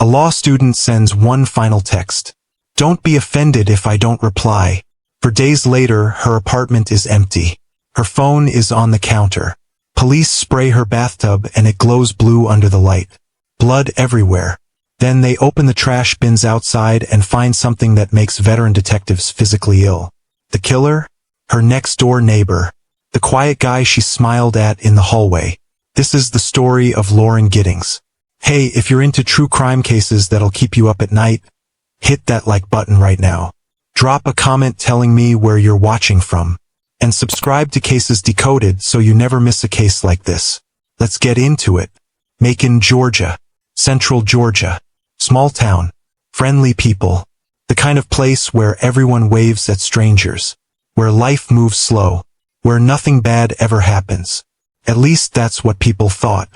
A law student sends one final text. Don't be offended if I don't reply. For days later, her apartment is empty. Her phone is on the counter. Police spray her bathtub and it glows blue under the light. Blood everywhere. Then they open the trash bins outside and find something that makes veteran detectives physically ill. The killer? Her next-door neighbor. The quiet guy she smiled at in the hallway. This is the story of Lauren Giddings. Hey, if you're into true crime cases that'll keep you up at night, hit that like button right now. Drop a comment telling me where you're watching from. And subscribe to Cases Decoded so you never miss a case like this. Let's get into it. Macon, Georgia. Central Georgia. Small town. Friendly people. The kind of place where everyone waves at strangers. Where life moves slow. Where nothing bad ever happens. At least that's what people thought.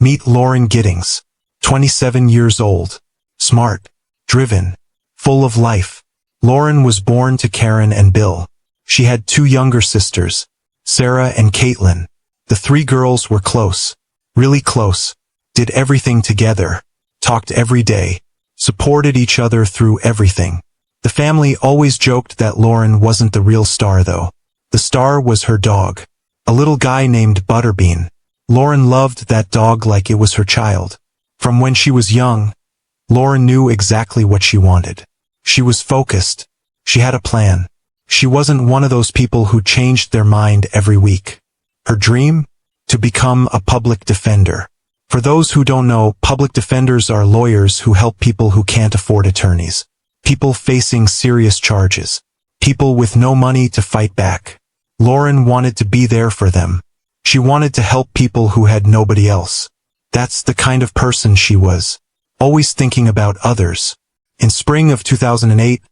Meet Lauren Giddings. 27 years old. Smart. Driven. Full of life. Lauren was born to Karen and Bill. She had two younger sisters, Sarah and Caitlin. The three girls were close. Really close. Did everything together. Talked every day. Supported each other through everything. The family always joked that Lauren wasn't the real star though. The star was her dog. A little guy named Butterbean. Lauren loved that dog like it was her child. From when she was young, Lauren knew exactly what she wanted. She was focused. She had a plan. She wasn't one of those people who changed their mind every week. Her dream? To become a public defender. For those who don't know, public defenders are lawyers who help people who can't afford attorneys. People facing serious charges. People with no money to fight back. Lauren wanted to be there for them. She wanted to help people who had nobody else. That's the kind of person she was. Always thinking about others. In spring of 2008,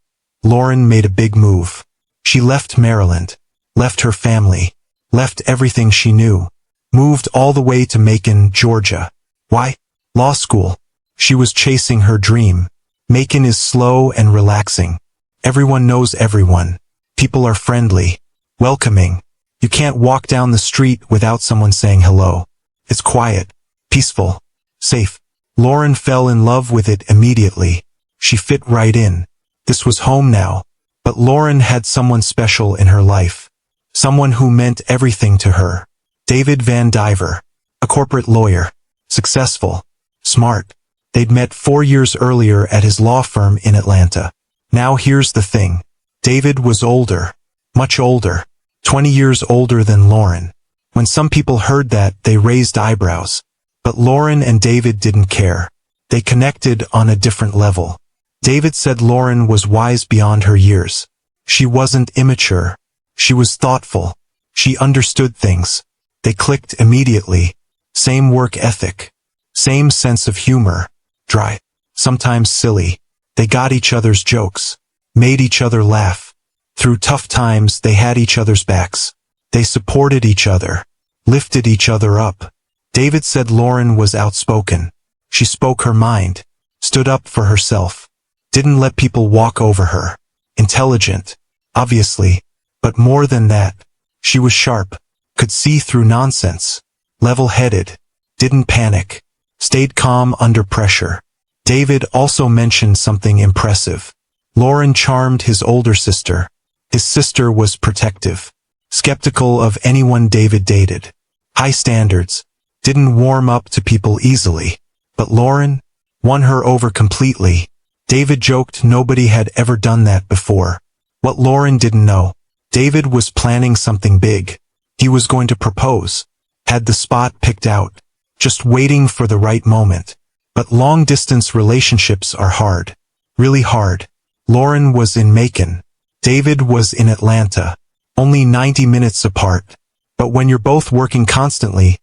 Lauren made a big move. She left Maryland. Left her family. Left everything she knew. Moved all the way to Macon, Georgia. Why? Law school. She was chasing her dream. Macon is slow and relaxing. Everyone knows everyone. People are friendly. Welcoming. You can't walk down the street without someone saying hello. It's quiet. Peaceful. Safe. Lauren fell in love with it immediately. She fit right in. This was home now. But Lauren had someone special in her life. Someone who meant everything to her. David Van Diver. A corporate lawyer. Successful. Smart. They'd met 4 years earlier at his law firm in Atlanta. Now here's the thing. David was older. Much older. 20 years older than Lauren. When some people heard that, they raised eyebrows. But Lauren and David didn't care. They connected on a different level. David said Lauren was wise beyond her years. She wasn't immature. She was thoughtful. She understood things. They clicked immediately. Same work ethic. Same sense of humor. Dry. Sometimes silly. They got each other's jokes. Made each other laugh. Through tough times, they had each other's backs. They supported each other. Lifted each other up. David said Lauren was outspoken. She spoke her mind. Stood up for herself. Didn't let people walk over her. Intelligent. Obviously. But more than that. She was sharp. Could see through nonsense. Level-headed. Didn't panic. Stayed calm under pressure. David also mentioned something impressive. Lauren charmed his older sister. His sister was protective. Skeptical of anyone David dated. High standards. Didn't warm up to people easily. But Lauren won her over completely. David joked nobody had ever done that before. What Lauren didn't know, David was planning something big. He was going to propose. Had the spot picked out. Just waiting for the right moment. But long-distance relationships are hard. Really hard. Lauren was in Macon. David was in Atlanta. Only 90 minutes apart. But when you're both working constantly,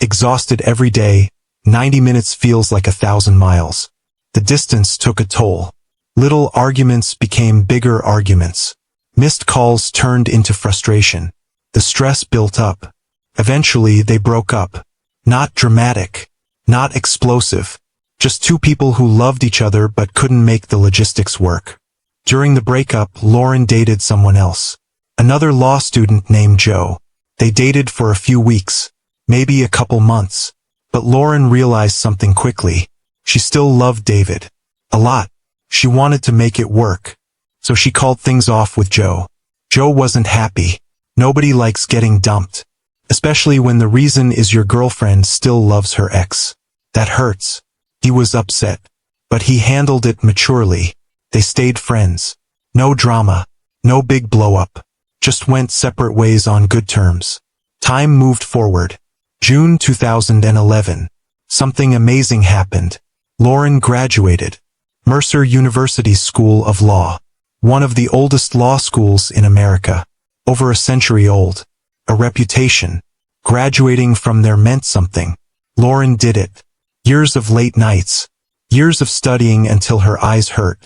exhausted every day, 90 minutes feels like 1,000 miles. The distance took a toll. Little arguments became bigger arguments. Missed calls turned into frustration. The stress built up. Eventually they broke up. Not dramatic. Not explosive. Just two people who loved each other but couldn't make the logistics work. During the breakup, Lauren dated someone else. Another law student named Joe. They dated for a few weeks. Maybe a couple months. But Lauren realized something quickly. She still loved David. A lot. She wanted to make it work. So she called things off with Joe. Joe wasn't happy. Nobody likes getting dumped. Especially when the reason is your girlfriend still loves her ex. That hurts. He was upset. But he handled it maturely. They stayed friends. No drama. No big blow-up. Just went separate ways on good terms. Time moved forward. June 2011. Something amazing happened. Lauren graduated. Mercer University School of Law. One of the oldest law schools in America. Over a century old. A reputation. Graduating from there meant something. Lauren did it. Years of late nights. Years of studying until her eyes hurt.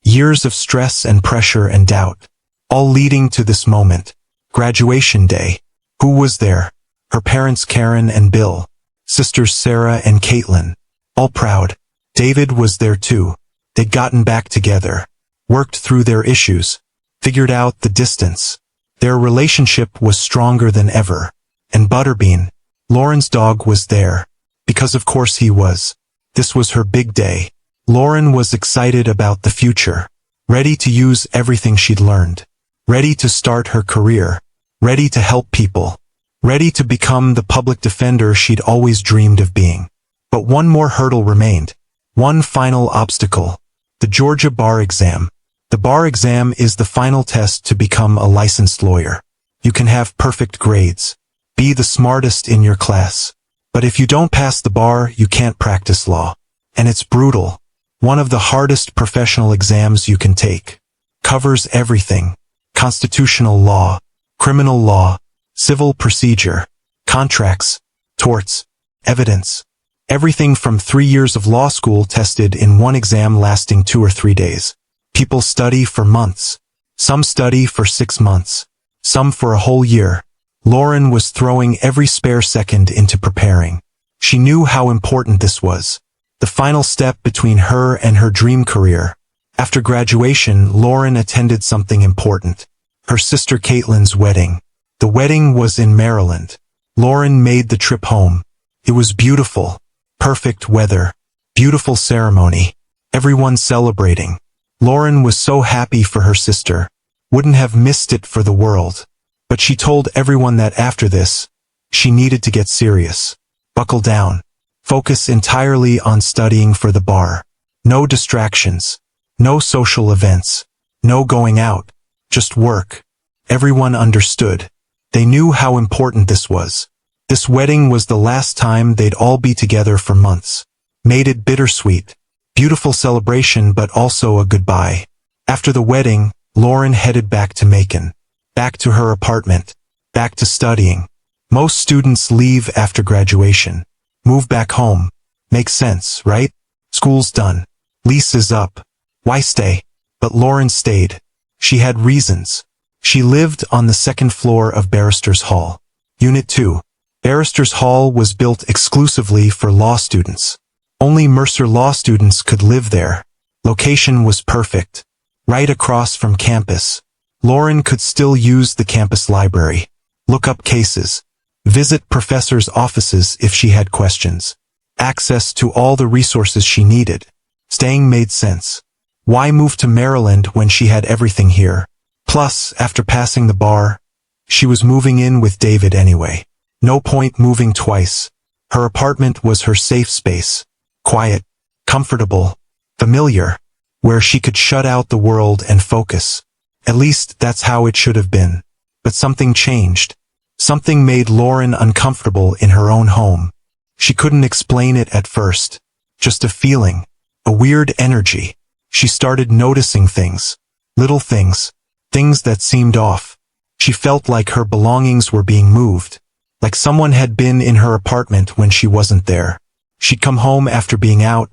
Years of stress and pressure and doubt. All leading to this moment. Graduation day. Who was there? Her parents Karen and Bill. Sisters Sarah and Caitlin. All proud. David was there too. They'd gotten back together. Worked through their issues. Figured out the distance. Their relationship was stronger than ever. And Butterbean, Lauren's dog, was there. Because of course he was. This was her big day. Lauren was excited about the future. Ready to use everything she'd learned. Ready to start her career. Ready to help people. Ready to become the public defender she'd always dreamed of being. But one more hurdle remained. One final obstacle. The Georgia bar exam. The bar exam is the final test to become a licensed lawyer. You can have perfect grades. Be the smartest in your class. But if you don't pass the bar, you can't practice law. And it's brutal. One of the hardest professional exams you can take. Covers everything. Constitutional law, criminal law, civil procedure, contracts, torts, evidence. Everything from 3 years of law school tested in one exam lasting 2 or 3 days. People study for months. Some study for 6 months. Some for a whole year. Lauren was throwing every spare second into preparing. She knew how important this was. The final step between her and her dream career. After graduation, Lauren attended something important. Her sister Caitlin's wedding. The wedding was in Maryland. Lauren made the trip home. It was beautiful. Perfect weather. Beautiful ceremony. Everyone celebrating. Lauren was so happy for her sister. Wouldn't have missed it for the world. But she told everyone that after this, she needed to get serious. Buckle down. Focus entirely on studying for the bar. No distractions. No social events. No going out. Just work. Everyone understood. They knew how important this was. This wedding was the last time they'd all be together for months. Made it bittersweet. Beautiful celebration, but also a goodbye. After the wedding, Lauren headed back to Macon. Back to her apartment. Back to studying. Most students leave after graduation. Move back home. Makes sense, right? School's done. Lease is up. Why stay? But Lauren stayed. She had reasons. She lived on the second floor of Barristers Hall. Unit 2. Barristers Hall was built exclusively for law students. Only Mercer law students could live there. Location was perfect. Right across from campus. Lauren could still use the campus library. Look up cases. Visit professors' offices if she had questions. Access to all the resources she needed. Staying made sense. Why move to Maryland when she had everything here? Plus, after passing the bar, she was moving in with David anyway. No point moving twice. Her apartment was her safe space. Quiet, comfortable, familiar, where she could shut out the world and focus. At least that's how it should have been. But something changed. Something made Lauren uncomfortable in her own home. She couldn't explain it at first. Just a feeling. A weird energy. She started noticing things. Little things. Things that seemed off. She felt like her belongings were being moved. Like someone had been in her apartment when she wasn't there. She'd come home after being out,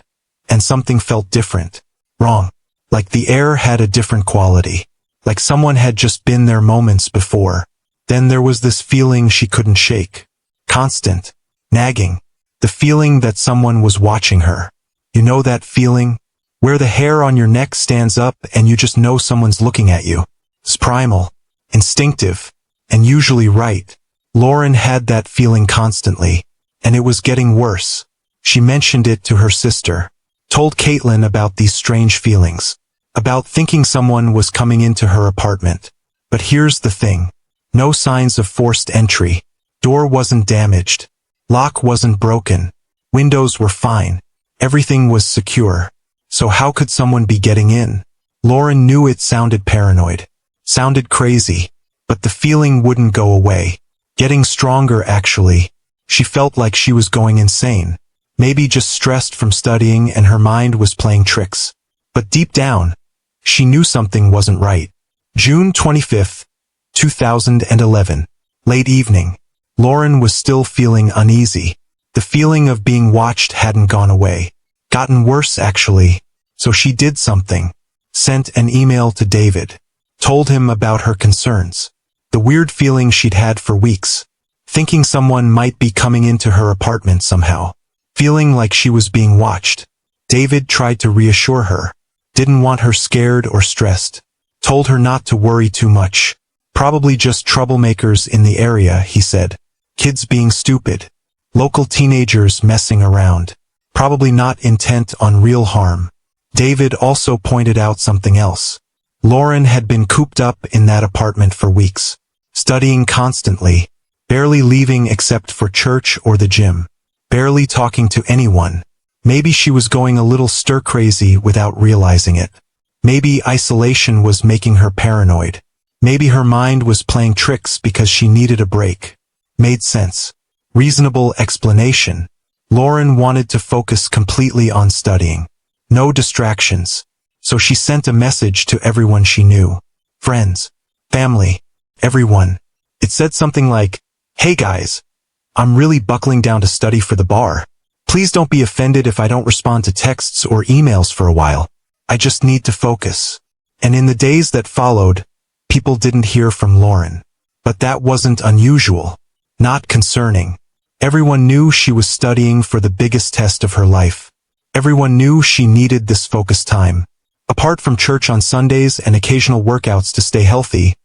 and something felt different. Wrong. Like the air had a different quality. Like someone had just been there moments before. Then there was this feeling she couldn't shake. Constant. Nagging. The feeling that someone was watching her. You know that feeling? Where the hair on your neck stands up and you just know someone's looking at you. It's primal. Instinctive. And usually right. Lauren had that feeling constantly. And it was getting worse. She mentioned it to her sister. Told Caitlin about these strange feelings. About thinking someone was coming into her apartment. But here's the thing. No signs of forced entry. Door wasn't damaged. Lock wasn't broken. Windows were fine. Everything was secure. So how could someone be getting in? Lauren knew it sounded paranoid. Sounded crazy. But the feeling wouldn't go away. Getting stronger actually. She felt like she was going insane. Maybe just stressed from studying and her mind was playing tricks. But deep down, she knew something wasn't right. June 25th, 2011. Late evening. Lauren was still feeling uneasy. The feeling of being watched hadn't gone away. Gotten worse actually. So she did something. Sent an email to David. Told him about her concerns. The weird feeling she'd had for weeks. Thinking someone might be coming into her apartment somehow. Feeling like she was being watched. David tried to reassure her. Didn't want her scared or stressed. Told her not to worry too much. Probably just troublemakers in the area, he said. Kids being stupid. Local teenagers messing around. Probably not intent on real harm. David also pointed out something else. Lauren had been cooped up in that apartment for weeks. Studying constantly. Barely leaving except for church or the gym. Barely talking to anyone. Maybe she was going a little stir-crazy without realizing it. Maybe isolation was making her paranoid. Maybe her mind was playing tricks because she needed a break. Made sense. Reasonable explanation. Lauren wanted to focus completely on studying. No distractions. So she sent a message to everyone she knew. Friends. Family. Everyone. It said something like, "Hey guys. I'm really buckling down to study for the bar. Please don't be offended if I don't respond to texts or emails for a while. I just need to focus." And in the days that followed, people didn't hear from Lauren. But that wasn't unusual. Not concerning. Everyone knew she was studying for the biggest test of her life. Everyone knew she needed this focused time. Apart from church on Sundays and occasional workouts to stay healthy,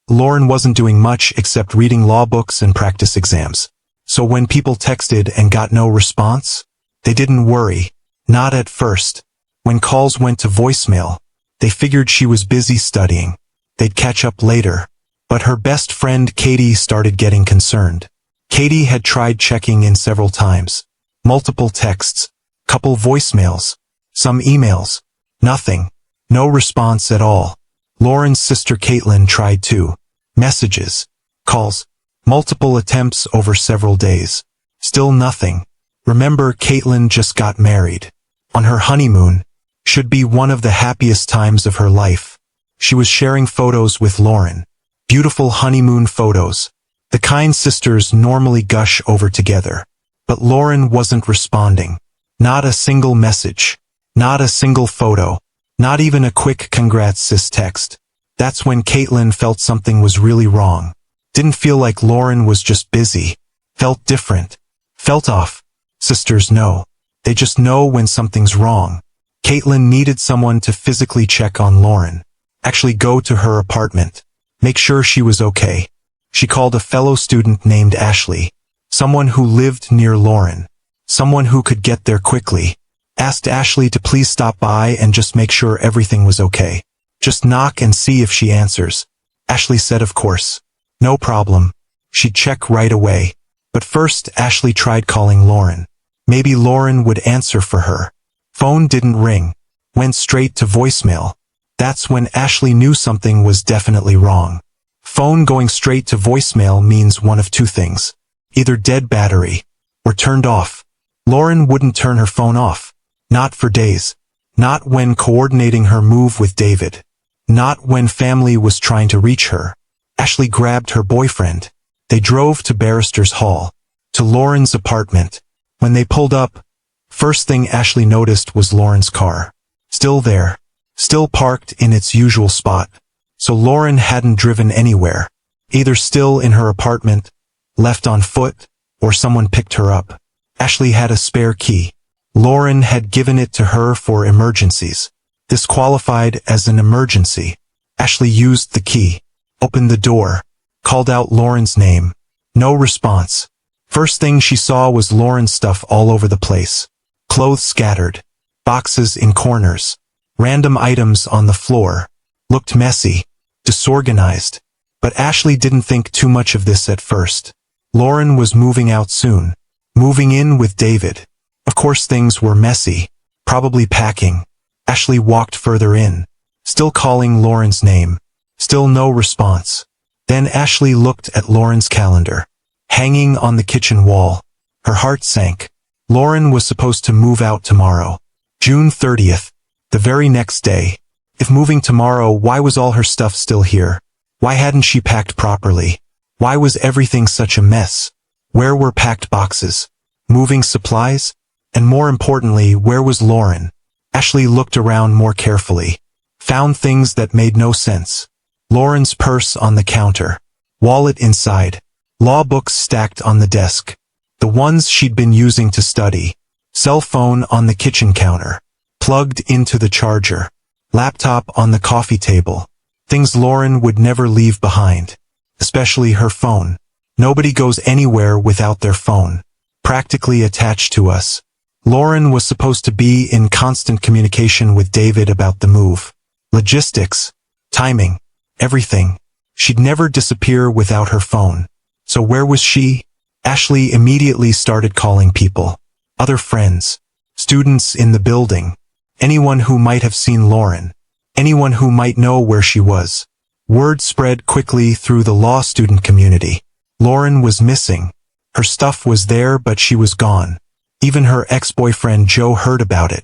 Lauren wasn't doing much except reading law books and practice exams. So when people texted and got no response, they didn't worry. Not at first. When calls went to voicemail, they figured she was busy studying. They'd catch up later. But her best friend Katie started getting concerned. Katie had tried checking in several times. Multiple texts. Couple voicemails. Some emails. Nothing. No response at all. Lauren's sister Caitlin tried too. Messages. Calls. Multiple attempts over several days. Still nothing. Remember, Caitlin just got married. On her honeymoon. Should be one of the happiest times of her life. She was sharing photos with Lauren. Beautiful honeymoon photos. The kind sisters normally gush over together. But Lauren wasn't responding. Not a single message. Not a single photo. Not even a quick "congrats sis" text. That's when Caitlin felt something was really wrong. Didn't feel like Lauren was just busy. Felt different. Felt off. Sisters know. They just know when something's wrong. Caitlin needed someone to physically check on Lauren. Actually go to her apartment. Make sure she was okay. She called a fellow student named Ashley. Someone who lived near Lauren. Someone who could get there quickly. Asked Ashley to please stop by and just make sure everything was okay. Just knock and see if she answers. Ashley said of course. No problem. She'd check right away. But first Ashley tried calling Lauren. Maybe Lauren would answer for her. Phone didn't ring. Went straight to voicemail. That's when Ashley knew something was definitely wrong. Phone going straight to voicemail means one of two things. Either dead battery, or turned off. Lauren wouldn't turn her phone off. Not for days. Not when coordinating her move with David. Not when family was trying to reach her. Ashley grabbed her boyfriend. They drove to Barrister's Hall. To Lauren's apartment. When they pulled up, first thing Ashley noticed was Lauren's car. Still there. Still parked in its usual spot. So Lauren hadn't driven anywhere. Either still in her apartment, left on foot, or someone picked her up. Ashley had a spare key. Lauren had given it to her for emergencies. This qualified as an emergency. Ashley used the key. Opened the door. Called out Lauren's name. No response. First thing she saw was Lauren's stuff all over the place. Clothes scattered. boxes in corners, random items on the floor. Looked messy, disorganized. But Ashley didn't think too much of this at first. Lauren was moving out soon, moving in with David. Of course things were messy, probably packing. Ashley walked further in, still calling Lauren's name. Still no response. Then Ashley looked at Lauren's calendar, hanging on the kitchen wall. Her heart sank. Lauren was supposed to move out tomorrow, June 30th, the very next day. If moving tomorrow, why was all her stuff still here? Why hadn't she packed properly? Why was everything such a mess? Where were packed boxes? Moving supplies? And more importantly, where was Lauren? Ashley looked around more carefully. Found things that made no sense. Lauren's purse on the counter. Wallet inside. Law books stacked on the desk. The ones she'd been using to study. Cell phone on the kitchen counter. Plugged into the charger. Laptop on the coffee table. Things Lauren would never leave behind. Especially her phone. Nobody goes anywhere without their phone. Practically attached to us. Lauren was supposed to be in constant communication with David about the move. Logistics. Timing. Everything. She'd never disappear without her phone. So where was she? Ashley immediately started calling people. Other friends. Students in the building. Anyone who might have seen Lauren. Anyone who might know where she was. Word spread quickly through the law student community. Lauren was missing. Her stuff was there, but she was gone. Even her ex-boyfriend Joe heard about it.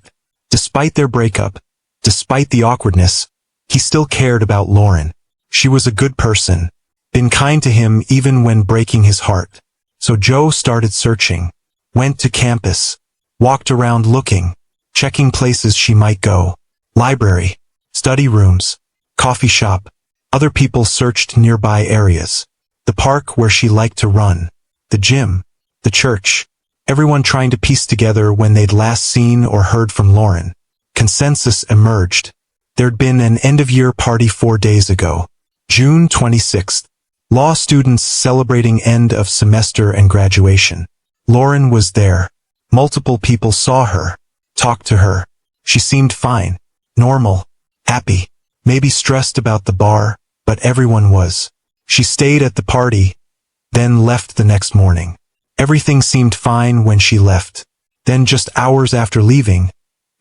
Despite their breakup, despite the awkwardness, he still cared about Lauren. She was a good person, been kind to him even when breaking his heart. So Joe started searching, went to campus, walked around looking, checking places she might go. Library, study rooms, coffee shop. Other people searched nearby areas. The park where she liked to run, the gym, the church. Everyone trying to piece together when they'd last seen or heard from Lauren. Consensus emerged. There'd been an end-of-year party 4 days ago, June 26th. Law students celebrating end of semester and graduation. Lauren was there. Multiple people saw her, talked to her. She seemed fine, normal, happy, maybe stressed about the bar, but everyone was. She stayed at the party, then left the next morning. Everything seemed fine when she left. Then just hours after leaving,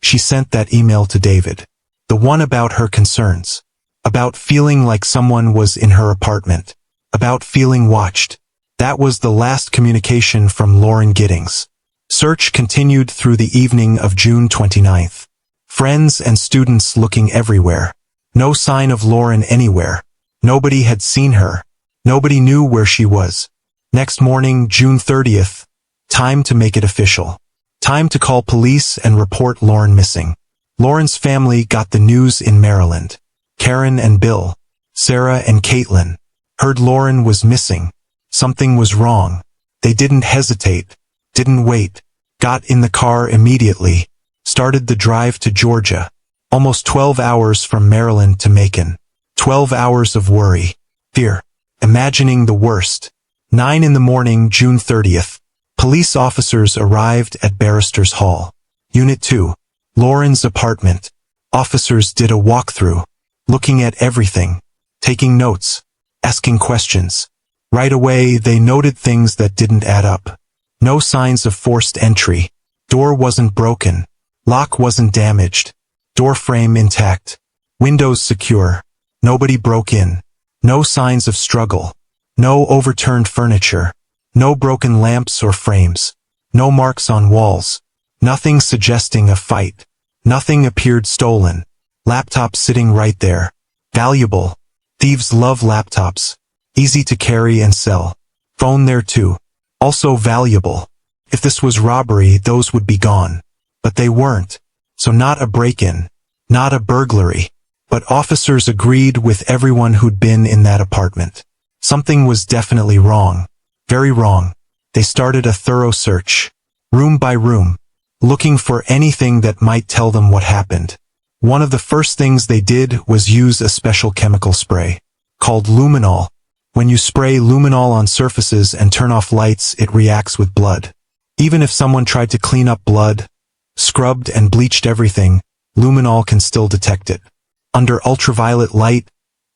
she sent that email to David. The one about her concerns. About feeling like someone was in her apartment. About feeling watched. That was the last communication from Lauren Giddings. Search continued through the evening of June 29th. Friends and students looking everywhere. No sign of Lauren anywhere. Nobody had seen her. Nobody knew where she was. Next morning, June 30th. Time to make it official. Time to call police and report Lauren missing. Lauren's family got the news in Maryland. Karen and Bill, Sarah and Caitlin, heard Lauren was missing. Something was wrong. They didn't hesitate, didn't wait, got in the car immediately, started the drive to Georgia. Almost 12 hours from Maryland to Macon. 12 hours of worry, fear, imagining the worst. 9 in the morning, June 30th. Police officers arrived at Barrister's Hall. Unit 2. Lauren's apartment. Officers did a walkthrough, looking at everything, taking notes, asking questions. Right away, they noted things that didn't add up. No signs of forced entry. Door wasn't broken. Lock wasn't damaged. Door frame intact. Windows secure. Nobody broke in. No signs of struggle. No overturned furniture. No broken lamps or frames. No marks on walls. Nothing suggesting a fight. Nothing appeared stolen. Laptop sitting right there. Valuable. Thieves love laptops. Easy to carry and sell. Phone there too. Also valuable. If this was robbery, those would be gone. But they weren't. So not a break-in. Not a burglary. But officers agreed with everyone who'd been in that apartment. Something was definitely wrong. Very wrong. They started a thorough search. Room by room. Looking for anything that might tell them what happened. One of the first things they did was use a special chemical spray. Called luminol. When you spray luminol on surfaces and turn off lights, it reacts with blood. Even if someone tried to clean up blood, Scrubbed and bleached everything, luminol can still detect it. Under ultraviolet light,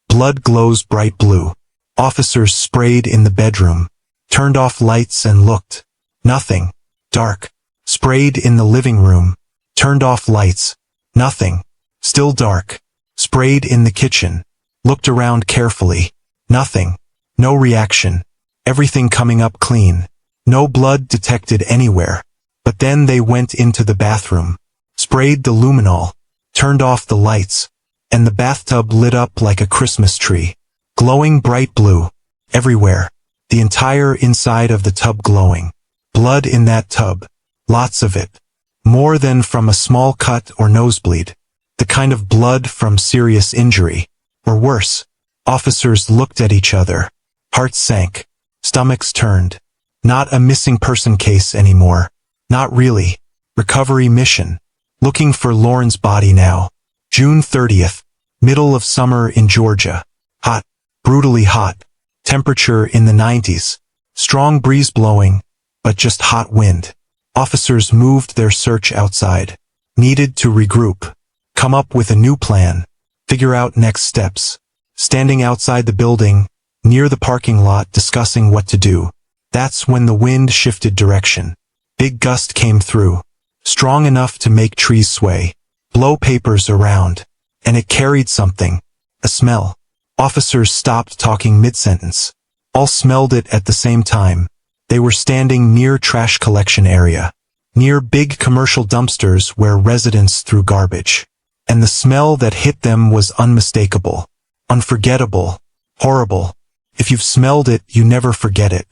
blood glows bright blue. Officers sprayed in the bedroom, turned off lights and looked. Nothing. Dark. Sprayed in the living room, turned off lights. Nothing. Still dark. Sprayed in the kitchen, looked around carefully. Nothing. No reaction. Everything coming up clean. No blood detected anywhere. But then they went into the bathroom, sprayed the luminol, turned off the lights, and the bathtub lit up like a Christmas tree. Glowing bright blue. Everywhere. The entire inside of the tub glowing. Blood in that tub. Lots of it. More than from a small cut or nosebleed. The kind of blood from serious injury. Or worse. Officers looked at each other. Hearts sank. Stomachs turned. Not a missing person case anymore. Not really. Recovery mission. Looking for Lauren's body now. June 30th. Middle of summer in Georgia. Hot. Brutally hot. Temperature in the 90s. Strong breeze blowing, but just hot wind. Officers moved their search outside. Needed to regroup. Come up with a new plan. Figure out next steps. Standing outside the building, near the parking lot discussing what to do. That's when the wind shifted direction. Big gust came through. Strong enough to make trees sway. Blow papers around. And it carried something. A smell. Officers stopped talking mid-sentence. All smelled it at the same time. They were standing near trash collection area. Near big commercial dumpsters where residents threw garbage. And the smell that hit them was unmistakable. Unforgettable. Horrible. If you've smelled it, you never forget it.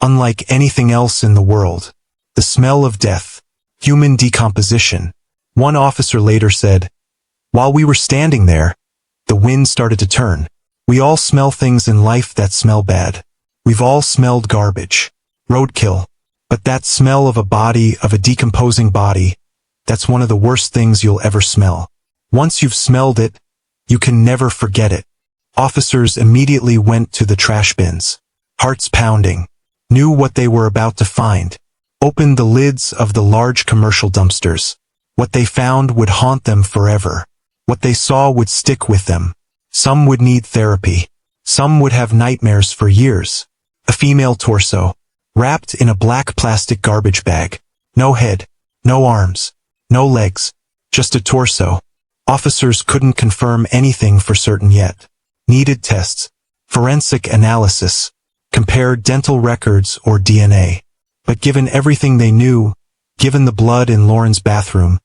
Unlike anything else in the world. The smell of death. Human decomposition. One officer later said, "While we were standing there, the wind started to turn. We all smell things in life that smell bad. We've all smelled garbage. Roadkill. But that smell of a body, of a decomposing body, that's one of the worst things you'll ever smell. Once you've smelled it, you can never forget it." Officers immediately went to the trash bins. Hearts pounding. Knew what they were about to find. Opened the lids of the large commercial dumpsters. What they found would haunt them forever. What they saw would stick with them. Some would need therapy. Some would have nightmares for years. A female torso, wrapped in a black plastic garbage bag. No head, no arms, no legs, just a torso. Officers couldn't confirm anything for certain yet. Needed tests, forensic analysis, compare dental records or DNA. But given everything they knew, given the blood in Lauren's bathroom,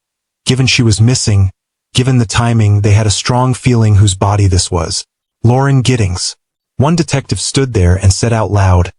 given she was missing, given the timing, they had a strong feeling whose body this was. Lauren Giddings. One detective stood there and said out loud,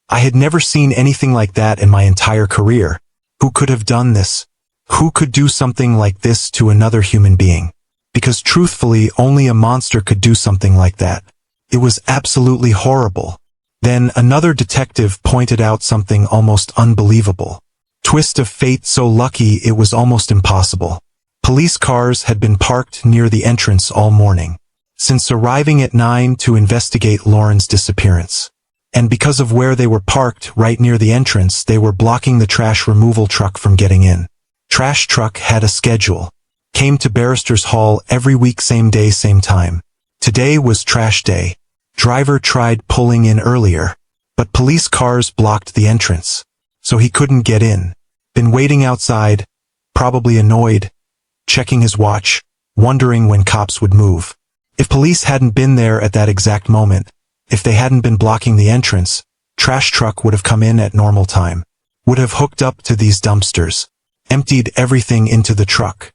"I had never seen anything like that in my entire career. Who could have done this? Who could do something like this to another human being? Because truthfully, only a monster could do something like that. It was absolutely horrible." Then another detective pointed out something almost unbelievable. Twist of fate so lucky it was almost impossible. Police cars had been parked near the entrance all morning, since arriving at 9 to investigate Lauren's disappearance. And because of where they were parked right near the entrance, they were blocking the trash removal truck from getting in. Trash truck had a schedule. Came to Barrister's Hall every week, same day, same time. Today was trash day. Driver tried pulling in earlier, but police cars blocked the entrance, so he couldn't get in. Been waiting outside, probably annoyed, checking his watch, wondering when cops would move. If police hadn't been there at that exact moment, if they hadn't been blocking the entrance, trash truck would have come in at normal time, would have hooked up to these dumpsters, emptied everything into the truck,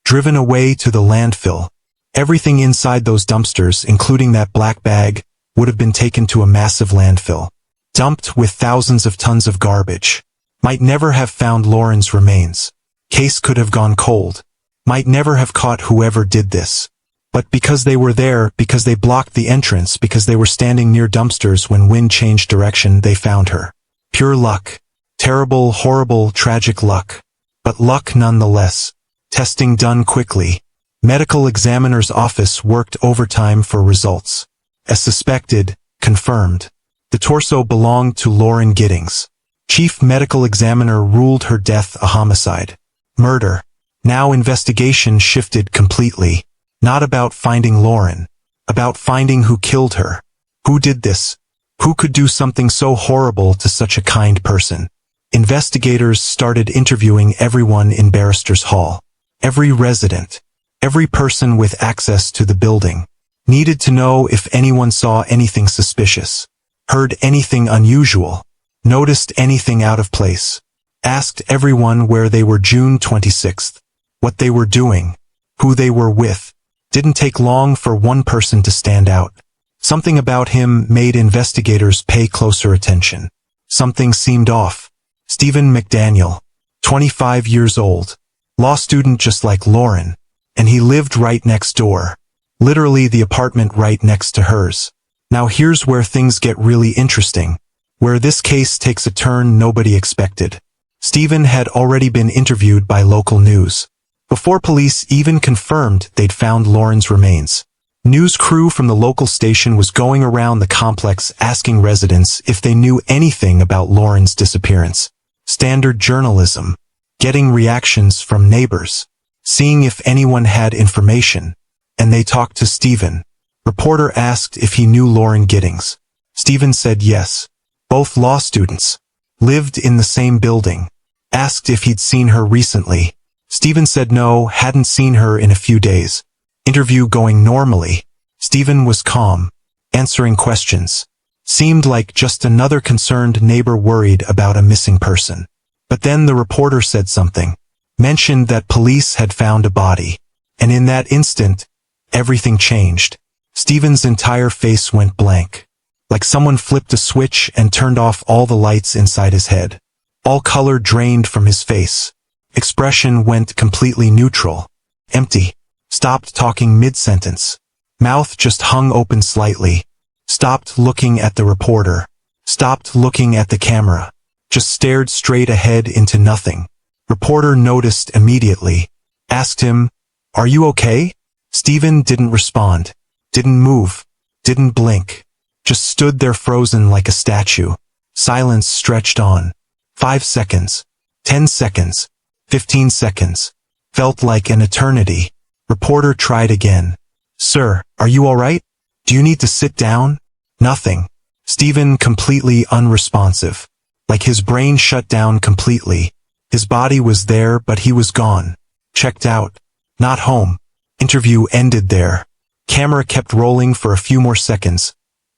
driven away to the landfill. Everything inside those dumpsters, including that black bag, would have been taken to a massive landfill, dumped with thousands of tons of garbage. Might never have found Lauren's remains. Case could have gone cold. Might never have caught whoever did this. But because they were there, because they blocked the entrance, because they were standing near dumpsters when wind changed direction, they found her. Pure luck. Terrible, horrible, tragic luck. But luck nonetheless. Testing done quickly. Medical examiner's office worked overtime for results. As suspected, confirmed. The torso belonged to Lauren Giddings. Chief medical examiner ruled her death a homicide. Murder. Now investigation shifted completely. Not about finding Lauren. About finding who killed her. Who did this? Who could do something so horrible to such a kind person? Investigators started interviewing everyone in Barrister's Hall. Every resident. Every person with access to the building. Needed to know if anyone saw anything suspicious. Heard anything unusual. Noticed anything out of place. Asked everyone where they were June 26th. What they were doing. Who they were with. Didn't take long for one person to stand out. Something about him made investigators pay closer attention. Something seemed off. Stephen McDaniel. 25 years old. Law student just like Lauren. And he lived right next door. Literally the apartment right next to hers. Now here's where things get really interesting. Where this case takes a turn nobody expected. Stephen had already been interviewed by local news. Before police even confirmed they'd found Lauren's remains. News crew from the local station was going around the complex asking residents if they knew anything about Lauren's disappearance. Standard journalism. Getting reactions from neighbors. Seeing if anyone had information. And they talked to Stephen. Reporter asked if he knew Lauren Giddings. Stephen said yes. Both law students. Lived in the same building. Asked if he'd seen her recently. Stephen said no, hadn't seen her in a few days. Interview going normally. Stephen was calm. Answering questions. Seemed like just another concerned neighbor worried about a missing person. But then the reporter said something. Mentioned that police had found a body. And in that instant, everything changed. Stephen's entire face went blank. Like someone flipped a switch and turned off all the lights inside his head. All color drained from his face. Expression went completely neutral. Empty. Stopped talking mid-sentence. Mouth just hung open slightly. Stopped looking at the reporter. Stopped looking at the camera. Just stared straight ahead into nothing. Reporter noticed immediately. Asked him, "Are you okay?" Stephen didn't respond. Didn't move. Didn't blink. Just stood there frozen like a statue. Silence stretched on. 5 seconds. 10 seconds. 15 seconds. Felt like an eternity. Reporter tried again. "Sir, are you all right? Do you need to sit down?" Nothing. Stephen completely unresponsive. Like his brain shut down completely. His body was there but he was gone. Checked out. Not home. Interview ended there. Camera kept rolling for a few more seconds,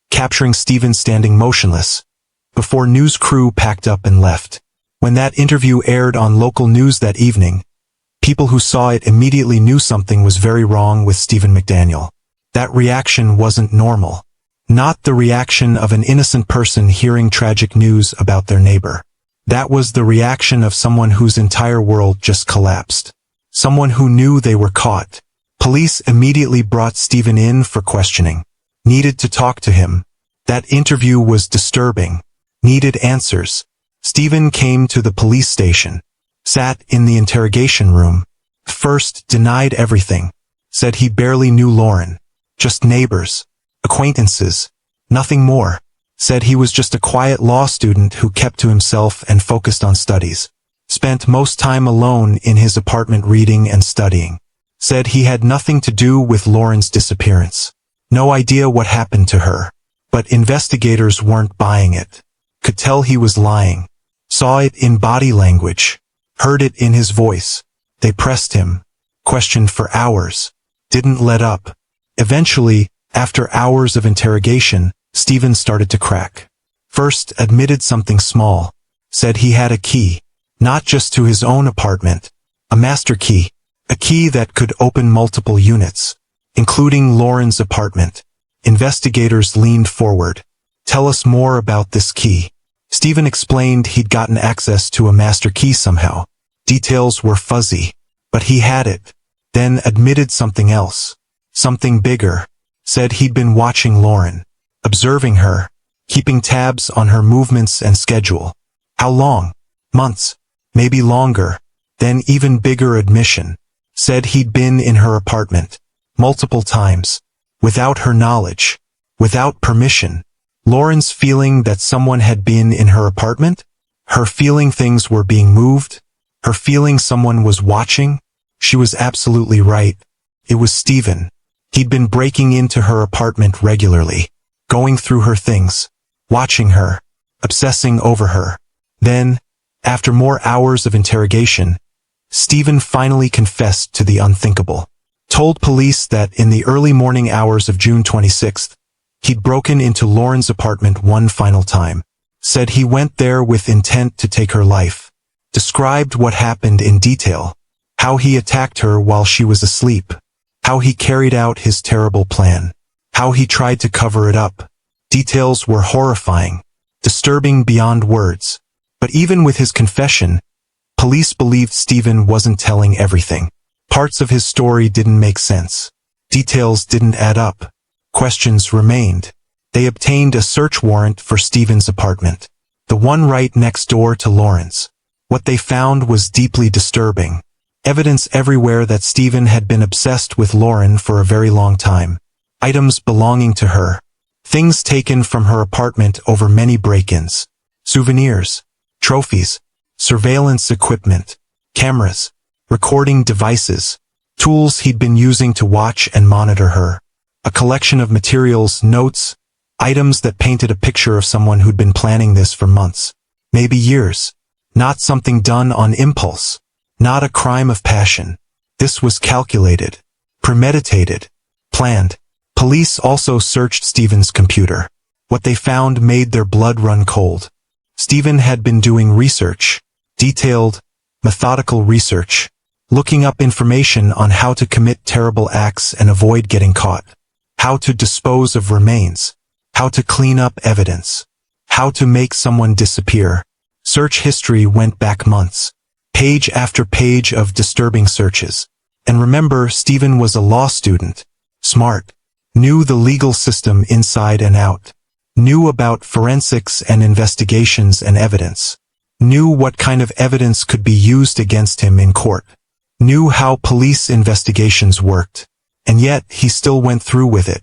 capturing Stephen standing motionless, before news crew packed up and left. When that interview aired on local news that evening, people who saw it immediately knew something was very wrong with Stephen McDaniel. That reaction wasn't normal. Not the reaction of an innocent person hearing tragic news about their neighbor. That was the reaction of someone whose entire world just collapsed. Someone who knew they were caught. Police immediately brought Stephen in for questioning. Needed to talk to him. That interview was disturbing. Needed answers. Stephen came to the police station. Sat in the interrogation room. First denied everything. Said he barely knew Lauren. Just neighbors. Acquaintances. Nothing more. Said he was just a quiet law student who kept to himself and focused on studies. Spent most time alone in his apartment reading and studying. Said he had nothing to do with Lauren's disappearance. No idea what happened to her. But investigators weren't buying it. Could tell he was lying. Saw it in body language. Heard it in his voice. They pressed him. Questioned for hours. Didn't let up. Eventually, after hours of interrogation, Stephen started to crack. First admitted something small. Said he had a key. Not just to his own apartment. A master key. A key that could open multiple units, including Lauren's apartment. Investigators leaned forward. "Tell us more about this key." Stephen explained he'd gotten access to a master key somehow. Details were fuzzy, but he had it. Then admitted something else. Something bigger. Said he'd been watching Lauren. Observing her. Keeping tabs on her movements and schedule. How long? Months. Maybe longer. Then even bigger admission. Said he'd been in her apartment. Multiple times. Without her knowledge. Without permission. Lauren's feeling that someone had been in her apartment? Her feeling things were being moved? Her feeling someone was watching? She was absolutely right. It was Stephen. He'd been breaking into her apartment regularly, going through her things, watching her, obsessing over her. Then, after more hours of interrogation, Stephen finally confessed to the unthinkable. Told police that in the early morning hours of June 26th, he'd broken into Lauren's apartment one final time. Said he went there with intent to take her life. Described what happened in detail. How he attacked her while she was asleep. How he carried out his terrible plan. How he tried to cover it up. Details were horrifying, disturbing beyond words. But even with his confession, police believed Stephen wasn't telling everything. Parts of his story didn't make sense. Details didn't add up. Questions remained. They obtained a search warrant for Stephen's apartment, the one right next door to Lauren's. What they found was deeply disturbing. Evidence everywhere that Stephen had been obsessed with Lauren for a very long time. Items belonging to her. Things taken from her apartment over many break-ins. Souvenirs. Trophies. Surveillance equipment. Cameras. Recording devices. Tools he'd been using to watch and monitor her. A collection of materials, notes, items that painted a picture of someone who'd been planning this for months. Maybe years. Not something done on impulse. Not a crime of passion. This was calculated, premeditated, planned. Police also searched Stephen's computer. What they found made their blood run cold. Stephen had been doing research, detailed, methodical research, looking up information on how to commit terrible acts and avoid getting caught, how to dispose of remains, how to clean up evidence, how to make someone disappear. Search history went back months. Page after page of disturbing searches. And remember, Stephen was a law student. Smart. Knew the legal system inside and out. Knew about forensics and investigations and evidence. Knew what kind of evidence could be used against him in court. Knew how police investigations worked. And yet, he still went through with it.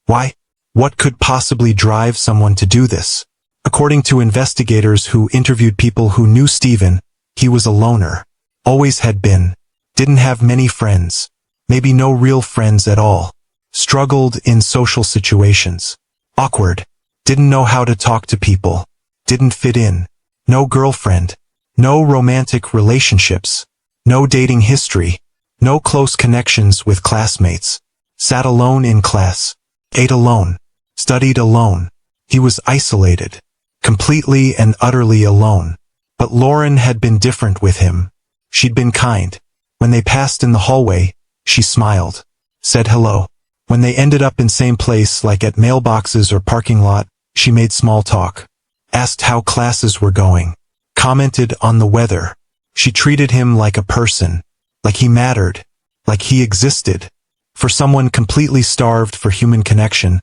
Why? What could possibly drive someone to do this? According to investigators who interviewed people who knew Stephen, he was a loner. Always had been. Didn't have many friends. Maybe no real friends at all. Struggled in social situations. Awkward. Didn't know how to talk to people. Didn't fit in. No girlfriend. No romantic relationships. No dating history. No close connections with classmates. Sat alone in class. Ate alone. Studied alone. He was isolated. Completely and utterly alone. But Lauren had been different with him. She'd been kind. When they passed in the hallway, she smiled. Said hello. When they ended up in same place like at mailboxes or parking lot, she made small talk. Asked how classes were going. Commented on the weather. She treated him like a person. Like he mattered. Like he existed. For someone completely starved for human connection,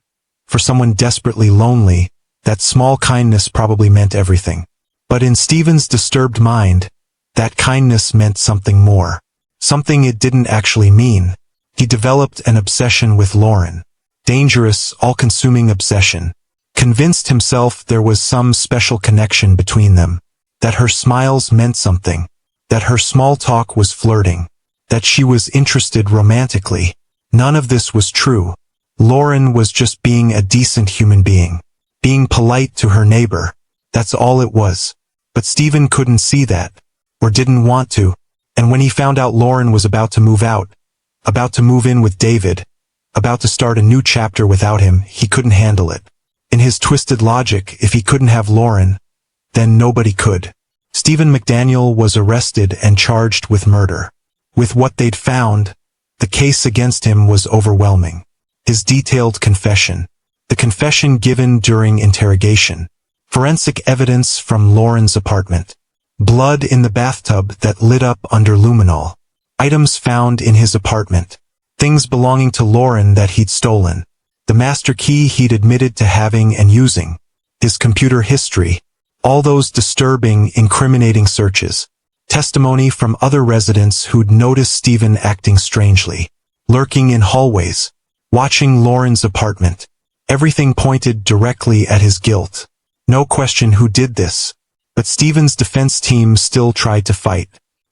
for someone desperately lonely, that small kindness probably meant everything. But in Stephen's disturbed mind, that kindness meant something more. Something it didn't actually mean. He developed an obsession with Lauren. Dangerous, all-consuming obsession. Convinced himself there was some special connection between them. That her smiles meant something. That her small talk was flirting. That she was interested romantically. None of this was true. Lauren was just being a decent human being. Being polite to her neighbor. That's all it was. But Stephen couldn't see that. Or didn't want to. And when he found out Lauren was about to move out, about to move in with David, about to start a new chapter without him, he couldn't handle it. In his twisted logic, if he couldn't have Lauren, then nobody could. Stephen McDaniel was arrested and charged with murder. With what they'd found, the case against him was overwhelming. His detailed confession. The confession given during interrogation. Forensic evidence from Lauren's apartment. Blood in the bathtub that lit up under luminol. Items found in his apartment. Things belonging to Lauren that he'd stolen. The master key he'd admitted to having and using. His computer history. All those disturbing, incriminating searches. Testimony from other residents who'd noticed Stephen acting strangely. Lurking in hallways. Watching Lauren's apartment. Everything pointed directly at his guilt. No question who did this. But Stephen's defense team still tried to fight.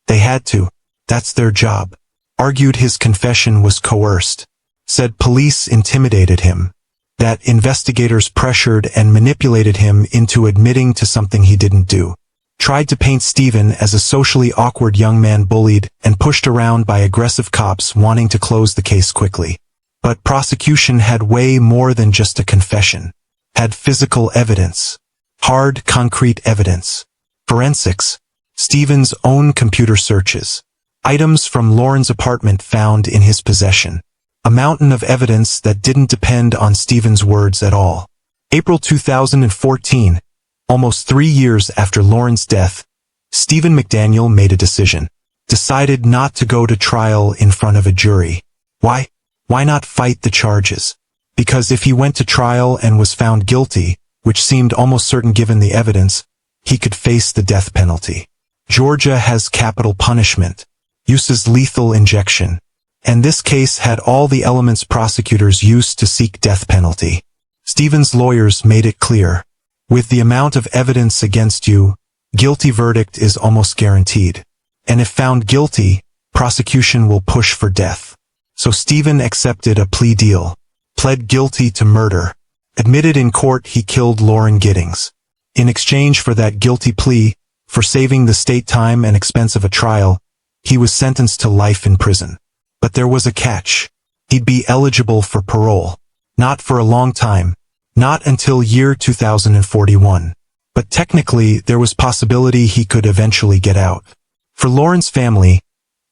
They had to. That's their job. Argued his confession was coerced. Said police intimidated him. That investigators pressured and manipulated him into admitting to something he didn't do. Tried to paint Stephen as a socially awkward young man bullied and pushed around by aggressive cops wanting to close the case quickly. But prosecution had way more than just a confession. Had physical evidence. Hard, concrete evidence. Forensics. Stephen's own computer searches. Items from Lauren's apartment found in his possession. A mountain of evidence that didn't depend on Stephen's words at all. April 2014, almost 3 years after Lauren's death, Stephen McDaniel made a decision. Decided not to go to trial in front of a jury. Why? Why not fight the charges? Because if he went to trial and was found guilty, which seemed almost certain given the evidence, he could face the death penalty. Georgia has capital punishment. Uses lethal injection. And this case had all the elements prosecutors used to seek death penalty. Stephen's lawyers made it clear. With the amount of evidence against you, guilty verdict is almost guaranteed. And if found guilty, prosecution will push for death. So Stephen accepted a plea deal. Pled guilty to murder. Admitted in court he killed Lauren Giddings. In exchange for that guilty plea, for saving the state time and expense of a trial, he was sentenced to life in prison. But there was a catch. He'd be eligible for parole. Not for a long time. Not until year 2041. But technically, there was possibility he could eventually get out. For Lauren's family,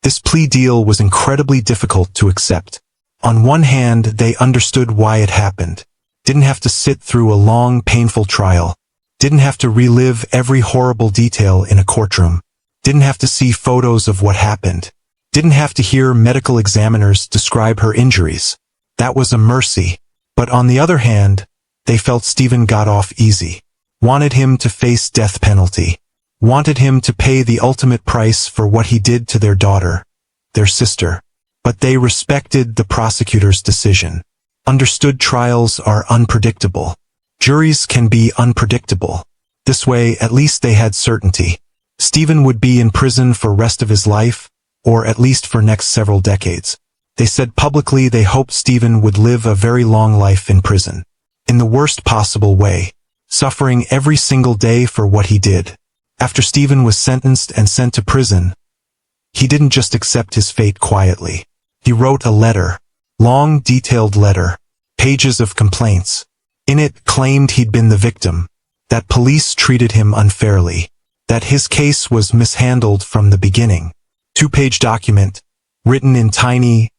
this plea deal was incredibly difficult to accept. On one hand, they understood why it happened. Didn't have to sit through a long, painful trial. Didn't have to relive every horrible detail in a courtroom. Didn't have to see photos of what happened. Didn't have to hear medical examiners describe her injuries. That was a mercy. But on the other hand, they felt Stephen got off easy. Wanted him to face death penalty. Wanted him to pay the ultimate price for what he did to their daughter, their sister. But they respected the prosecutor's decision. Understood trials are unpredictable. Juries can be unpredictable. This way, at least they had certainty. Stephen would be in prison for rest of his life, or at least for next several decades. They said publicly they hoped Stephen would live a very long life in prison. In the worst possible way. Suffering every single day for what he did. After Stephen was sentenced and sent to prison, he didn't just accept his fate quietly. He wrote a letter. Long, detailed letter. Pages of complaints. In it, claimed he'd been the victim. That police treated him unfairly. That his case was mishandled from the beginning. 2-page document, written in tiny,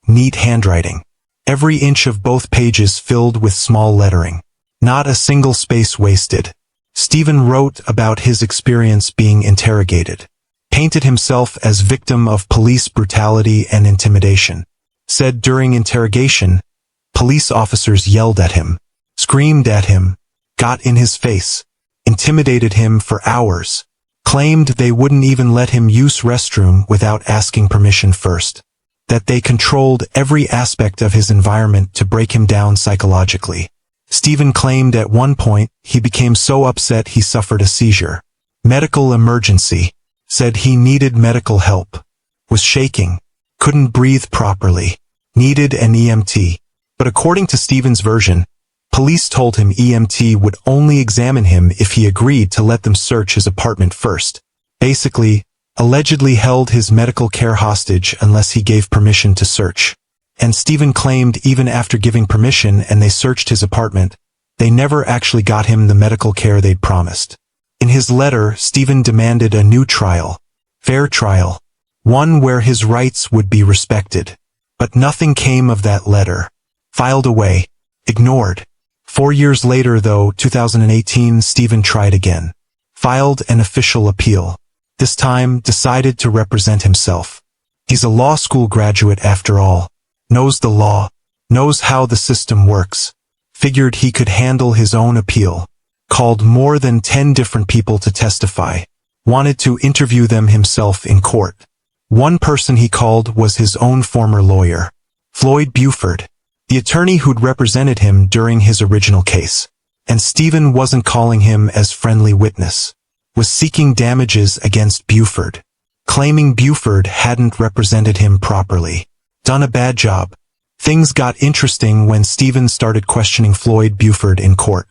neat handwriting. Every inch of both pages filled with small lettering. Not a single space wasted. Stephen wrote about his experience being interrogated. Painted himself as victim of police brutality and intimidation. Said during interrogation, police officers yelled at him, screamed at him, got in his face, intimidated him for hours. Claimed they wouldn't even let him use restroom without asking permission first. That they controlled every aspect of his environment to break him down psychologically. Stephen claimed at one point he became so upset he suffered a seizure. Medical emergency. Said he needed medical help. Was shaking. Couldn't breathe properly. Needed an EMT. But according to Stephen's version, police told him EMT would only examine him if he agreed to let them search his apartment first. Basically, allegedly held his medical care hostage unless he gave permission to search. And Stephen claimed even after giving permission and they searched his apartment, they never actually got him the medical care they'd promised. In his letter, Stephen demanded a new trial. Fair trial. One where his rights would be respected. But nothing came of that letter. Filed away. Ignored. 4 years later though, 2018, Stephen tried again. Filed an official appeal. This time, decided to represent himself. He's a law school graduate after all. Knows the law. Knows how the system works. Figured he could handle his own appeal. Called more than 10 different people to testify. Wanted to interview them himself in court. One person he called was his own former lawyer. Floyd Buford. The attorney who'd represented him during his original case. And Stephen wasn't calling him as friendly witness. Was seeking damages against Buford. claiming Buford hadn't represented him properly. Done a bad job. Things got interesting when Stephen started questioning Floyd Buford in court.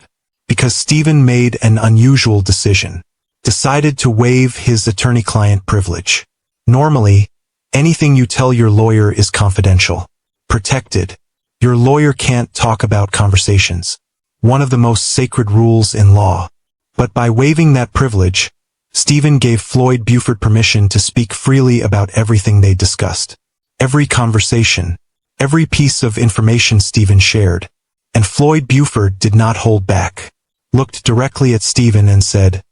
Because Stephen made an unusual decision. Decided to waive his attorney-client privilege. Normally, anything you tell your lawyer is confidential. Protected. Your lawyer can't talk about conversations. One of the most sacred rules in law. But by waiving that privilege, Stephen gave Floyd Buford permission to speak freely about everything they discussed. Every conversation, every piece of information Stephen shared. And Floyd Buford did not hold back. Looked directly at Stephen and said,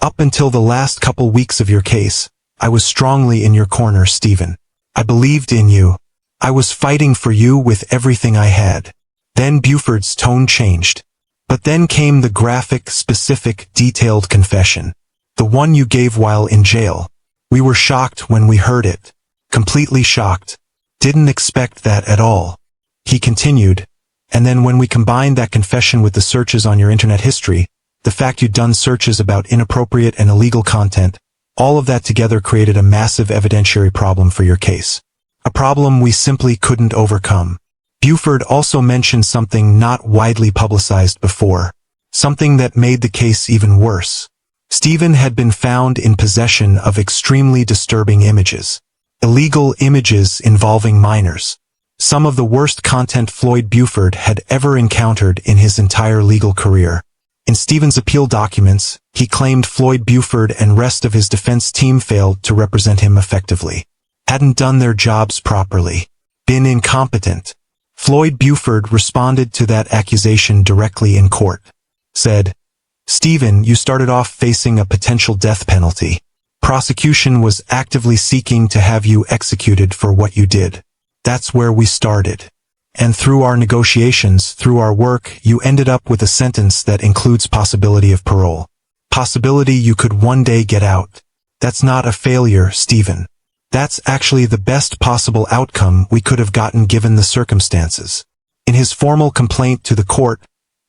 "Up until the last couple weeks of your case, I was strongly in your corner, Stephen. I believed in you. I was fighting for you with everything I had." Then Buford's tone changed. But then came the graphic, specific, detailed confession. The one you gave while in jail. We were shocked when we heard it. Completely shocked. Didn't expect that at all. He continued, and then when we combined that confession with the searches on your internet history, the fact you'd done searches about inappropriate and illegal content, all of that together created a massive evidentiary problem for your case. A problem we simply couldn't overcome. Buford also mentioned something not widely publicized before. Something that made the case even worse. Stephen had been found in possession of extremely disturbing images. Illegal images involving minors. Some of the worst content Floyd Buford had ever encountered in his entire legal career. In Stephen's appeal documents, he claimed Floyd Buford and rest of his defense team failed to represent him effectively. Hadn't done their jobs properly. Been incompetent. Floyd Buford responded to that accusation directly in court. Said, "Stephen, you started off facing a potential death penalty. Prosecution was actively seeking to have you executed for what you did. That's where we started. And through our negotiations, through our work, you ended up with a sentence that includes possibility of parole. Possibility you could one day get out. That's not a failure, Stephen. That's actually the best possible outcome we could have gotten given the circumstances." In his formal complaint to the court,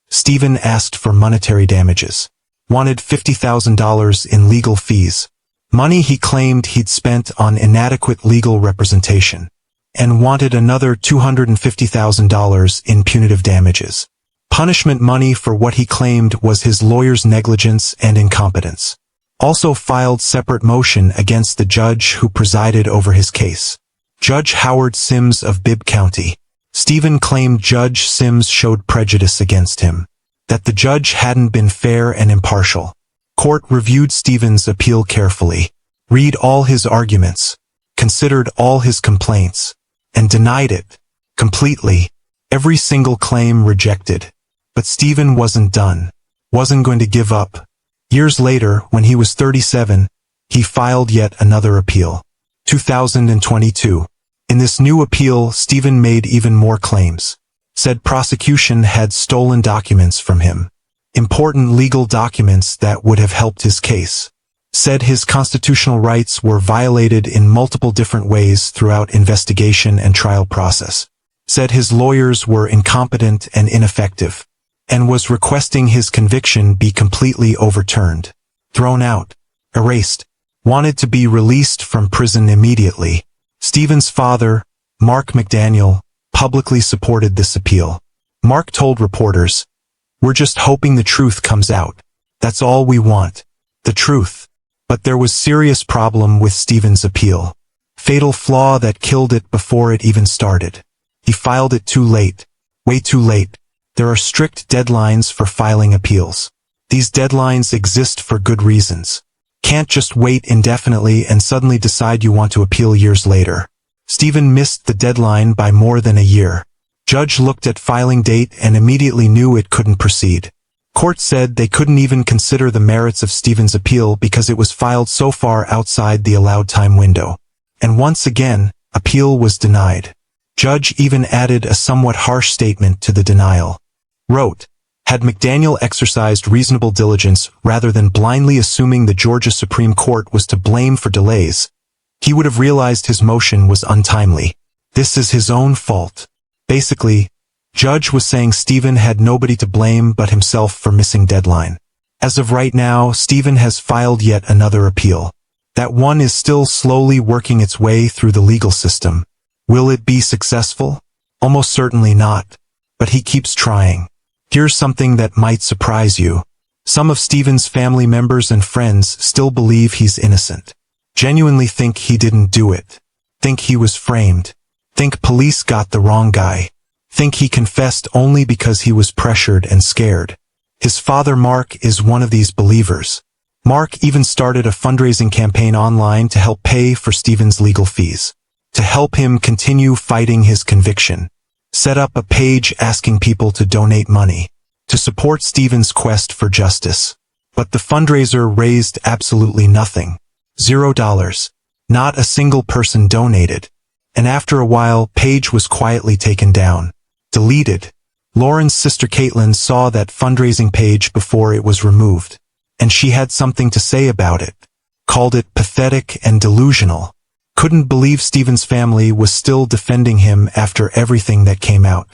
Stephen asked for monetary damages. Wanted $50,000 in legal fees. Money he claimed he'd spent on inadequate legal representation. And wanted another $250,000 in punitive damages. Punishment money for what he claimed was his lawyer's negligence and incompetence. Also filed separate motion against the judge who presided over his case. Judge Howard Sims of Bibb County. Stephen claimed Judge Sims showed prejudice against him. That the judge hadn't been fair and impartial. Court reviewed Stephen's appeal carefully. Read all his arguments. Considered all his complaints. And denied it. Completely. Every single claim rejected. But Stephen wasn't done. Wasn't going to give up. Years later, when he was 37, he filed yet another appeal. 2022. In this new appeal, Stephen made even more claims. Said prosecution had stolen documents from him. Important legal documents that would have helped his case. Said his constitutional rights were violated in multiple different ways throughout investigation and trial process. Said his lawyers were incompetent and ineffective. And was requesting his conviction be completely overturned. Thrown out. Erased. Wanted to be released from prison immediately. Stephen's father, Mark McDaniel, publicly supported this appeal. Mark told reporters, "We're just hoping the truth comes out. That's all we want. The truth." But there was serious problem with Stephen's appeal. Fatal flaw that killed it before it even started. He filed it too late. Way too late. There are strict deadlines for filing appeals. These deadlines exist for good reasons. Can't just wait indefinitely and suddenly decide you want to appeal years later. Stephen missed the deadline by more than a year. Judge looked at filing date and immediately knew it couldn't proceed. Court said they couldn't even consider the merits of Stephen's appeal because it was filed so far outside the allowed time window. And once again, appeal was denied. Judge even added a somewhat harsh statement to the denial. Wrote, "Had McDaniel exercised reasonable diligence rather than blindly assuming the Georgia Supreme Court was to blame for delays, he would have realized his motion was untimely. This is his own fault." Basically, Judge was saying Stephen had nobody to blame but himself for missing deadline. As of right now, Stephen has filed yet another appeal. That one is still slowly working its way through the legal system. Will it be successful? Almost certainly not. But he keeps trying. Here's something that might surprise you. Some of Stephen's family members and friends still believe he's innocent. Genuinely think he didn't do it. Think he was framed. Think police got the wrong guy. Think he confessed only because he was pressured and scared. His father Mark is one of these believers. Mark even started a fundraising campaign online to help pay for Stephen's legal fees. To help him continue fighting his conviction. Set up a page asking people to donate money. To support Stephen's quest for justice. But the fundraiser raised absolutely nothing. $0. Not a single person donated. And after a while, page was quietly taken down. Deleted. Lauren's sister Caitlin saw that fundraising page before it was removed. And she had something to say about it. Called it pathetic and delusional. Couldn't believe Stephen's family was still defending him after everything that came out.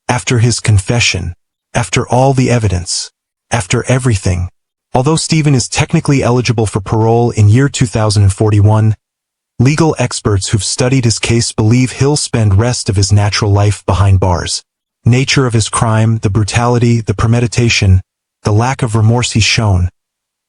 After his confession. After all the evidence. After everything. Although Stephen is technically eligible for parole in year 2041, legal experts who've studied his case believe he'll spend rest of his natural life behind bars. Nature of his crime, the brutality, the premeditation, the lack of remorse he's shown.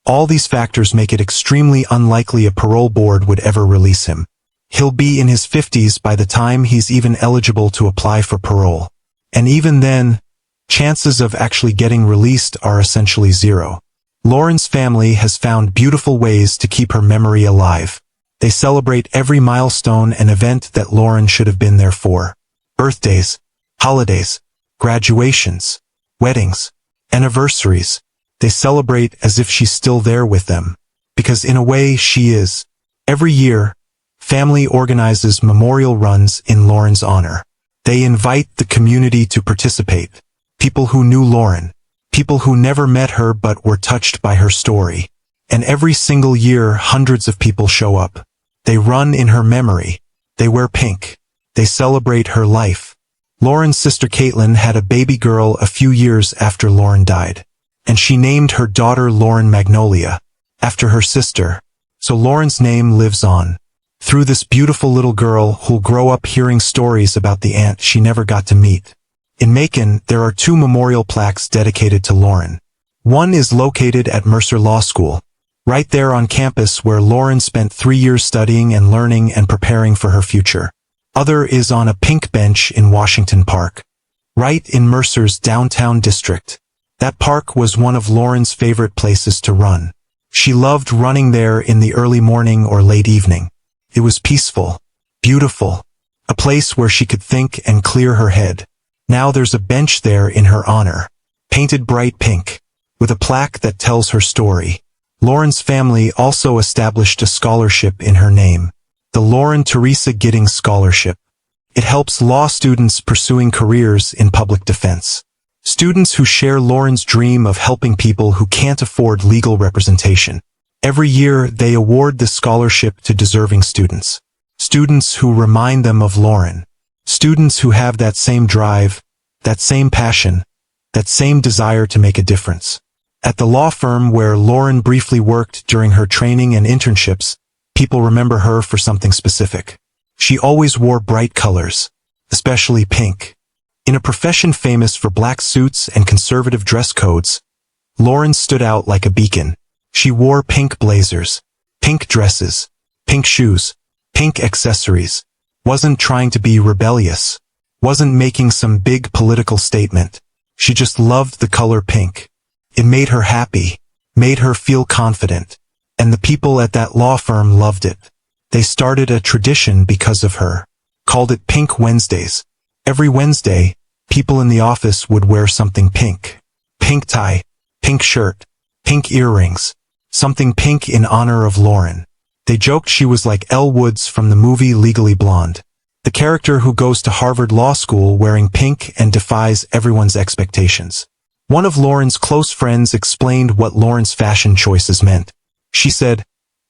All these factors make it extremely unlikely a parole board would ever release him. He'll be in his 50s by the time he's even eligible to apply for parole. And even then, chances of actually getting released are essentially zero. Lauren's family has found beautiful ways to keep her memory alive. They celebrate every milestone and event that Lauren should have been there for. Birthdays, holidays, graduations, weddings, anniversaries. They celebrate as if she's still there with them. Because in a way she is. Every year, family organizes memorial runs in Lauren's honor. They invite the community to participate. People who knew Lauren. People who never met her but were touched by her story. And every single year hundreds of people show up. They run in her memory. They wear pink. They celebrate her life. Lauren's sister Caitlin had a baby girl a few years after Lauren died. And she named her daughter Lauren Magnolia, after her sister. So Lauren's name lives on. Through this beautiful little girl who'll grow up hearing stories about the aunt she never got to meet. In Macon, there are 2 memorial plaques dedicated to Lauren. One is located at Mercer Law School, right there on campus where Lauren spent 3 years studying and learning and preparing for her future. Other is on a pink bench in Washington Park, right in Mercer's downtown district. That park was one of Lauren's favorite places to run. She loved running there in the early morning or late evening. It was peaceful, beautiful, a place where she could think and clear her head. Now there's a bench there in her honor, painted bright pink, with a plaque that tells her story. Lauren's family also established a scholarship in her name, the Lauren Teresa Giddings Scholarship. It helps law students pursuing careers in public defense. Students who share Lauren's dream of helping people who can't afford legal representation. Every year they award this scholarship to deserving students. Students who remind them of Lauren. Students who have that same drive, that same passion, that same desire to make a difference. At the law firm where Lauren briefly worked during her training and internships, people remember her for something specific. She always wore bright colors, especially pink. In a profession famous for black suits and conservative dress codes, Lauren stood out like a beacon. She wore pink blazers, pink dresses, pink shoes, pink accessories. Wasn't trying to be rebellious. Wasn't making some big political statement. She just loved the color pink. It made her happy, made her feel confident. And the people at that law firm loved it. They started a tradition because of her. Called it Pink Wednesdays. Every Wednesday, people in the office would wear something pink. Pink tie, pink shirt, pink earrings, something pink in honor of Lauren. They joked she was like Elle Woods from the movie Legally Blonde. The character who goes to Harvard Law School wearing pink and defies everyone's expectations. One of Lauren's close friends explained what Lauren's fashion choices meant. She said,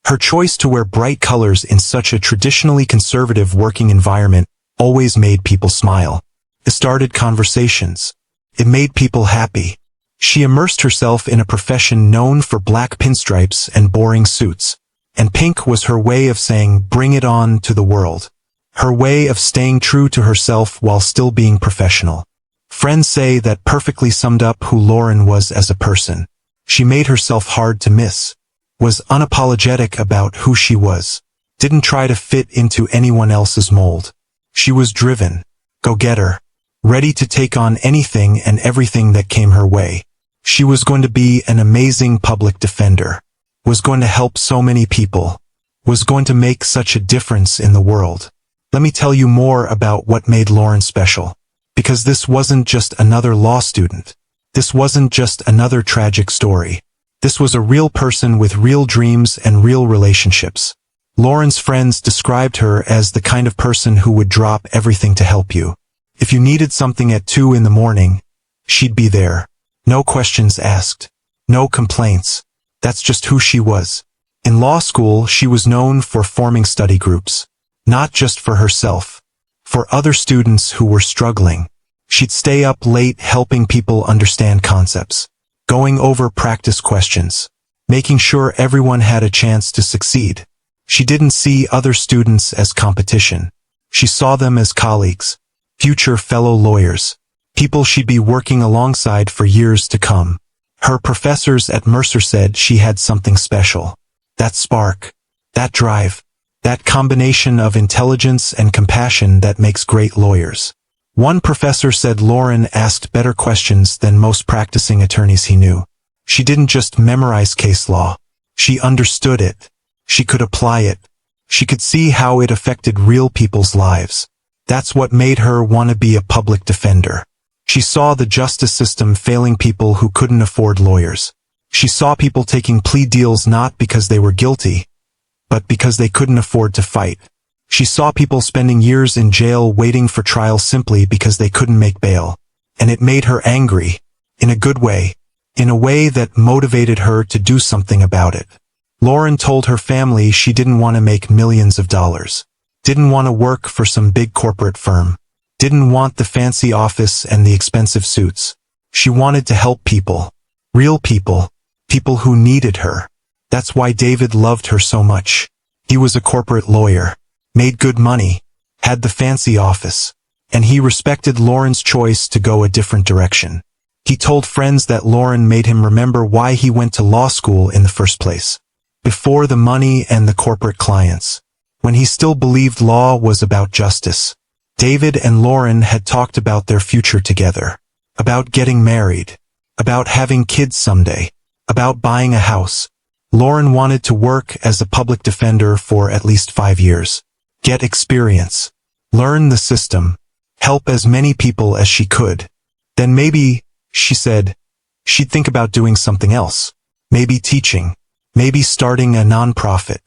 her choice to wear bright colors in such a traditionally conservative working environment always made people smile. It started conversations. It made people happy. She immersed herself in a profession known for black pinstripes and boring suits. And pink was her way of saying, bring it on to the world. Her way of staying true to herself while still being professional. Friends say that perfectly summed up who Lauren was as a person. She made herself hard to miss. Was unapologetic about who she was. Didn't try to fit into anyone else's mold. She was driven. Go-getter. Ready to take on anything and everything that came her way. She was going to be an amazing public defender. Was going to help so many people. Was going to make such a difference in the world. Let me tell you more about what made Lauren special. Because this wasn't just another law student. This wasn't just another tragic story. This was a real person with real dreams and real relationships. Lauren's friends described her as the kind of person who would drop everything to help you. If you needed something at 2 in the morning, she'd be there. No questions asked. No complaints. That's just who she was. In law school, she was known for forming study groups. Not just for herself. For other students who were struggling. She'd stay up late helping people understand concepts. Going over practice questions. Making sure everyone had a chance to succeed. She didn't see other students as competition. She saw them as colleagues. Future fellow lawyers. People she'd be working alongside for years to come. Her professors at Mercer said she had something special. That spark. That drive. That combination of intelligence and compassion that makes great lawyers. One professor said Lauren asked better questions than most practicing attorneys he knew. She didn't just memorize case law. She understood it. She could apply it. She could see how it affected real people's lives. That's what made her want to be a public defender. She saw the justice system failing people who couldn't afford lawyers. She saw people taking plea deals not because they were guilty, but because they couldn't afford to fight. She saw people spending years in jail waiting for trial simply because they couldn't make bail. And it made her angry. In a good way. In a way that motivated her to do something about it. Lauren told her family she didn't want to make millions of dollars. Didn't want to work for some big corporate firm. Didn't want the fancy office and the expensive suits. She wanted to help people. Real people. People who needed her. That's why David loved her so much. He was a corporate lawyer. Made good money. Had the fancy office. And he respected Lauren's choice to go a different direction. He told friends that Lauren made him remember why he went to law school in the first place. Before the money and the corporate clients. When he still believed law was about justice. David and Lauren had talked about their future together. About getting married. About having kids someday. About buying a house. Lauren wanted to work as a public defender for at least 5 years. Get experience. Learn the system. Help as many people as she could. Then maybe, she said, she'd think about doing something else. Maybe teaching. Maybe starting a nonprofit.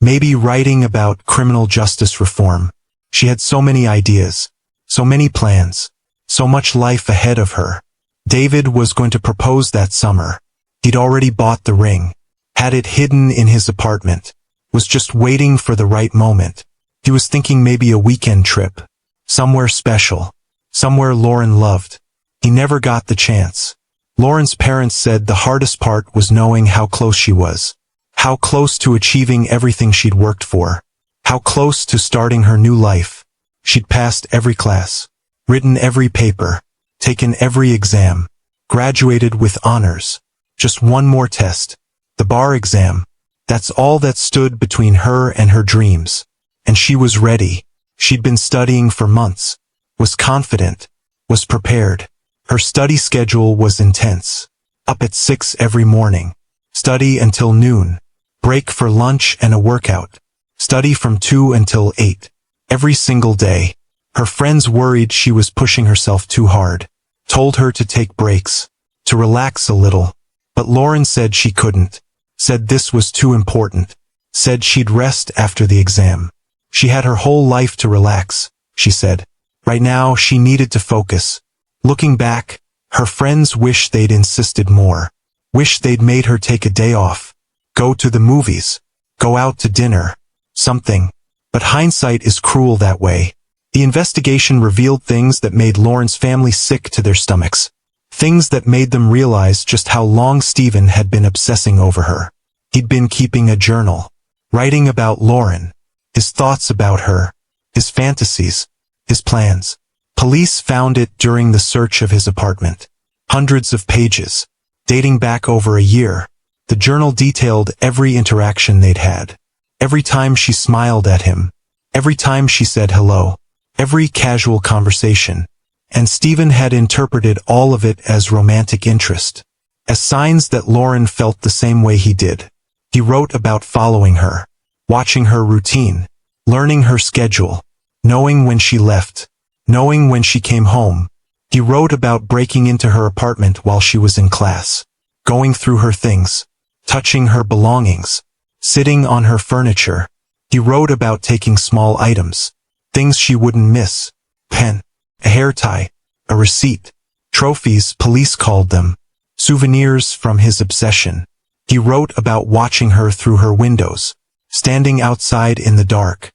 Maybe writing about criminal justice reform. She had so many ideas. So many plans. So much life ahead of her. David was going to propose that summer. He'd already bought the ring. Had it hidden in his apartment. Was just waiting for the right moment. He was thinking maybe a weekend trip. Somewhere special. Somewhere Lauren loved. He never got the chance. Lauren's parents said the hardest part was knowing how close she was. How close to achieving everything she'd worked for. How close to starting her new life. She'd passed every class. Written every paper. Taken every exam. Graduated with honors. Just one more test. The bar exam. That's all that stood between her and her dreams. And she was ready. She'd been studying for months. Was confident. Was prepared. Her study schedule was intense. Up at 6 every morning. Study until noon. Break for lunch and a workout. Study from 2 until 8. Every single day. Her friends worried she was pushing herself too hard. Told her to take breaks. To relax a little. But Lauren said she couldn't. Said this was too important. Said she'd rest after the exam. She had her whole life to relax, she said. Right now she needed to focus. Looking back, her friends wish they'd insisted more. Wish they'd made her take a day off. Go to the movies. Go out to dinner. Something. But hindsight is cruel that way. The investigation revealed things that made Lauren's family sick to their stomachs. Things that made them realize just how long Stephen had been obsessing over her. He'd been keeping a journal. writing about Lauren, his thoughts about her, his fantasies, his plans. Police found it during the search of his apartment. Hundreds of pages, dating back over a year. The journal detailed every interaction they'd had. Every time she smiled at him. Every time she said hello. Every casual conversation. And Stephen had interpreted all of it as romantic interest. As signs that Lauren felt the same way he did. He wrote about following her, watching her routine, learning her schedule, knowing when she left, knowing when she came home. He wrote about breaking into her apartment while she was in class, going through her things, touching her belongings, sitting on her furniture. He wrote about taking small items, things she wouldn't miss, pen, a hair tie, a receipt, trophies police called them, souvenirs from his obsession. He wrote about watching her through her windows, standing outside in the dark,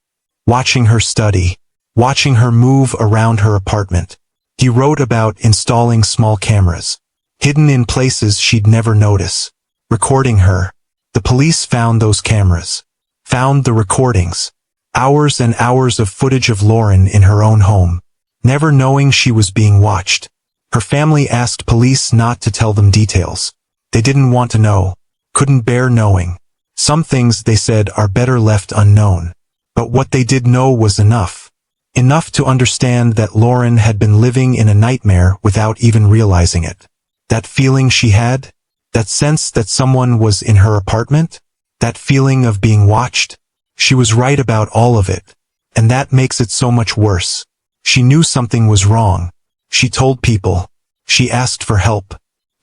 watching her study, watching her move around her apartment. He wrote about installing small cameras, hidden in places she'd never notice, recording her. The police found those cameras, found the recordings, hours and hours of footage of Lauren in her own home, never knowing she was being watched. Her family asked police not to tell them details. They didn't want to know, couldn't bear knowing. Some things, they said, are better left unknown. But what they did know was enough. Enough to understand that Lauren had been living in a nightmare without even realizing it. That feeling she had? That sense that someone was in her apartment? That feeling of being watched? She was right about all of it. And that makes it so much worse. She knew something was wrong. She told people. She asked for help.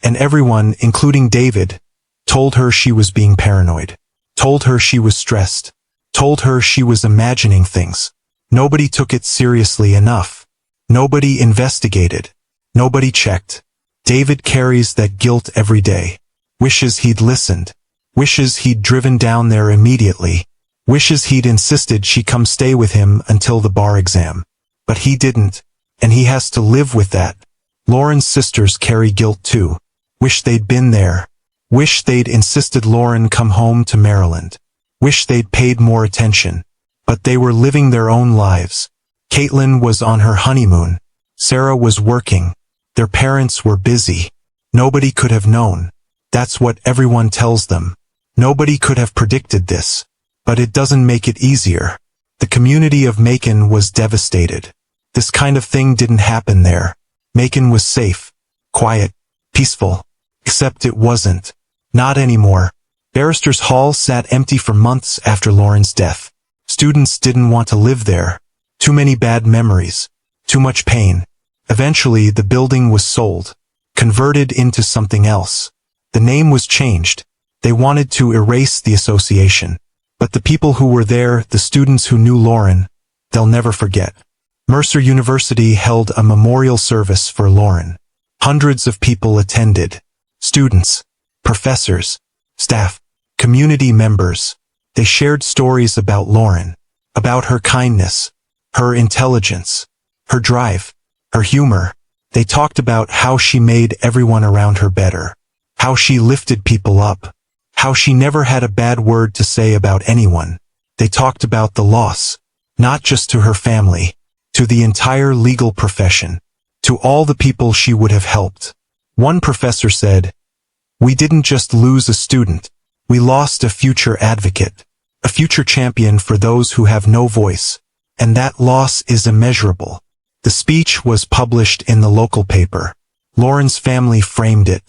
And everyone, including David, told her she was being paranoid. Told her she was stressed. Told her she was imagining things. Nobody took it seriously enough. Nobody investigated. Nobody checked. David carries that guilt every day. Wishes he'd listened. Wishes he'd driven down there immediately. Wishes he'd insisted she come stay with him until the bar exam. But he didn't. And he has to live with that. Lauren's sisters carry guilt too. Wish they'd been there. Wish they'd insisted Lauren come home to Maryland. Wish they'd paid more attention. But they were living their own lives. Caitlin was on her honeymoon. Sarah was working. Their parents were busy. Nobody could have known. That's what everyone tells them. Nobody could have predicted this. But it doesn't make it easier. The community of Macon was devastated. This kind of thing didn't happen there. Macon was safe, quiet, peaceful. Except it wasn't. Not anymore. Barristers Hall sat empty for months after Lauren's death. Students didn't want to live there. Too many bad memories. Too much pain. Eventually, the building was sold. Converted into something else. The name was changed. They wanted to erase the association. But the people who were there, the students who knew Lauren, they'll never forget. Mercer University held a memorial service for Lauren. Hundreds of people attended. Students, professors, staff, community members. They shared stories about Lauren, about her kindness, her intelligence, her drive, her humor. They talked about how she made everyone around her better, how she lifted people up, how she never had a bad word to say about anyone. They talked about the loss, not just to her family, to the entire legal profession, to all the people she would have helped. One professor said, "We didn't just lose a student, we lost a future advocate, a future champion for those who have no voice, and that loss is immeasurable." The speech was published in the local paper. Lauren's family framed it.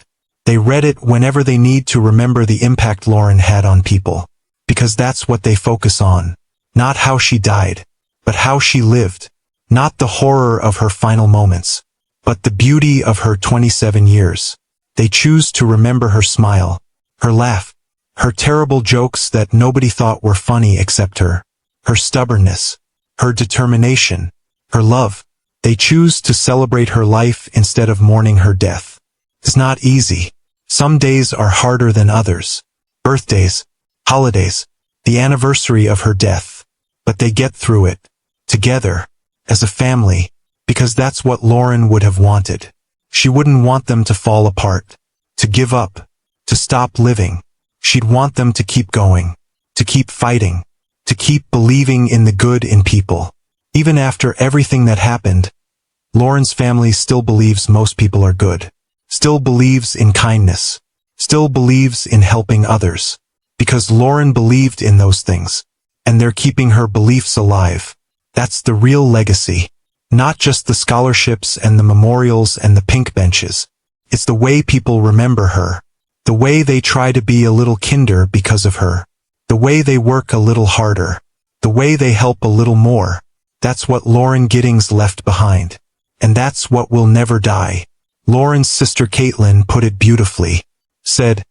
They read it whenever they need to remember the impact Lauren had on people, because that's what they focus on. Not how she died, but how she lived. Not the horror of her final moments, but the beauty of her 27 years. They choose to remember her smile, her laugh, her terrible jokes that nobody thought were funny except her stubbornness, her determination, her love. They choose to celebrate her life instead of mourning her death. It's not easy. Some days are harder than others. Birthdays, holidays, the anniversary of her death. But they get through it, together, as a family, because that's what Lauren would have wanted. She wouldn't want them to fall apart, to give up, to stop living. She'd want them to keep going. to keep fighting, to keep believing in the good in people. Even after everything that happened, Lauren's family still believes most people are good, still believes in kindness, still believes in helping others, because Lauren believed in those things, and they're keeping her beliefs alive. That's the real legacy. Not just the scholarships and the memorials and the pink benches. It's the way people remember her. The way they try to be a little kinder because of her. The way they work a little harder. The way they help a little more. That's what Lauren Giddings left behind. And that's what will never die. Lauren's sister Caitlin put it beautifully. Said,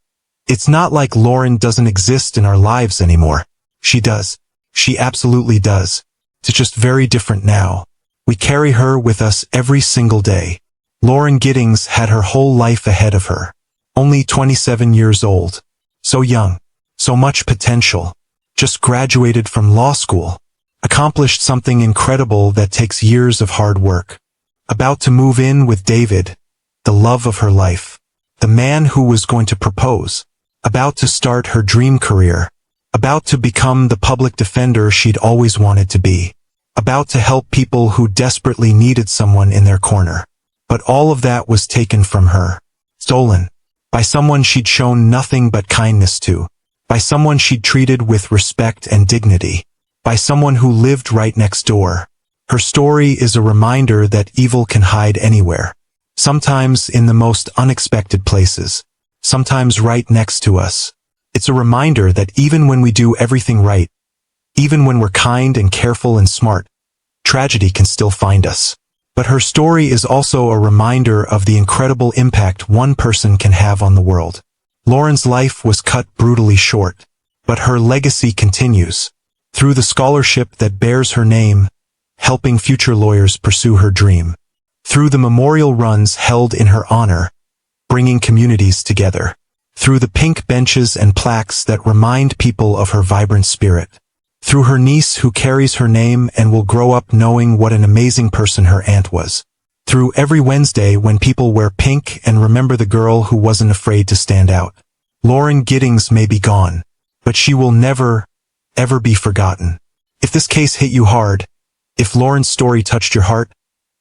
"It's not like Lauren doesn't exist in our lives anymore. She does. She absolutely does. It's just very different now. We carry her with us every single day." Lauren Giddings had her whole life ahead of her. Only 27 years old. So young. So much potential. Just graduated from law school. Accomplished something incredible that takes years of hard work. About to move in with David, the love of her life. The man who was going to propose. About to start her dream career. About to become the public defender she'd always wanted to be. About to help people who desperately needed someone in their corner. But all of that was taken from her. Stolen. By someone she'd shown nothing but kindness to. By someone she'd treated with respect and dignity. By someone who lived right next door. Her story is a reminder that evil can hide anywhere. Sometimes in the most unexpected places. Sometimes right next to us. It's a reminder that even when we do everything right, even when we're kind and careful and smart, tragedy can still find us. But her story is also a reminder of the incredible impact one person can have on the world. Lauren's life was cut brutally short, but her legacy continues. Through the scholarship that bears her name, helping future lawyers pursue her dream. Through the memorial runs held in her honor, bringing communities together. Through the pink benches and plaques that remind people of her vibrant spirit. Through her niece who carries her name and will grow up knowing what an amazing person her aunt was. Through every Wednesday when people wear pink and remember the girl who wasn't afraid to stand out. Lauren Giddings may be gone, but she will never, ever be forgotten. If this case hit you hard, if Lauren's story touched your heart,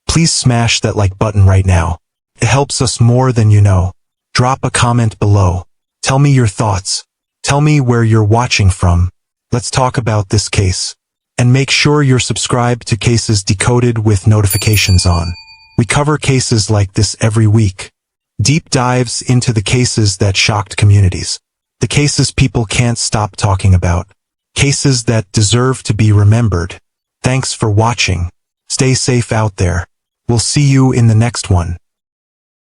please smash that like button right now. It helps us more than you know. Drop a comment below. Tell me your thoughts. Tell me where you're watching from. Let's talk about this case. And make sure you're subscribed to Cases Decoded with notifications on. We cover cases like this every week. Deep dives into the cases that shocked communities. The cases people can't stop talking about. Cases that deserve to be remembered. Thanks for watching. Stay safe out there. We'll see you in the next one.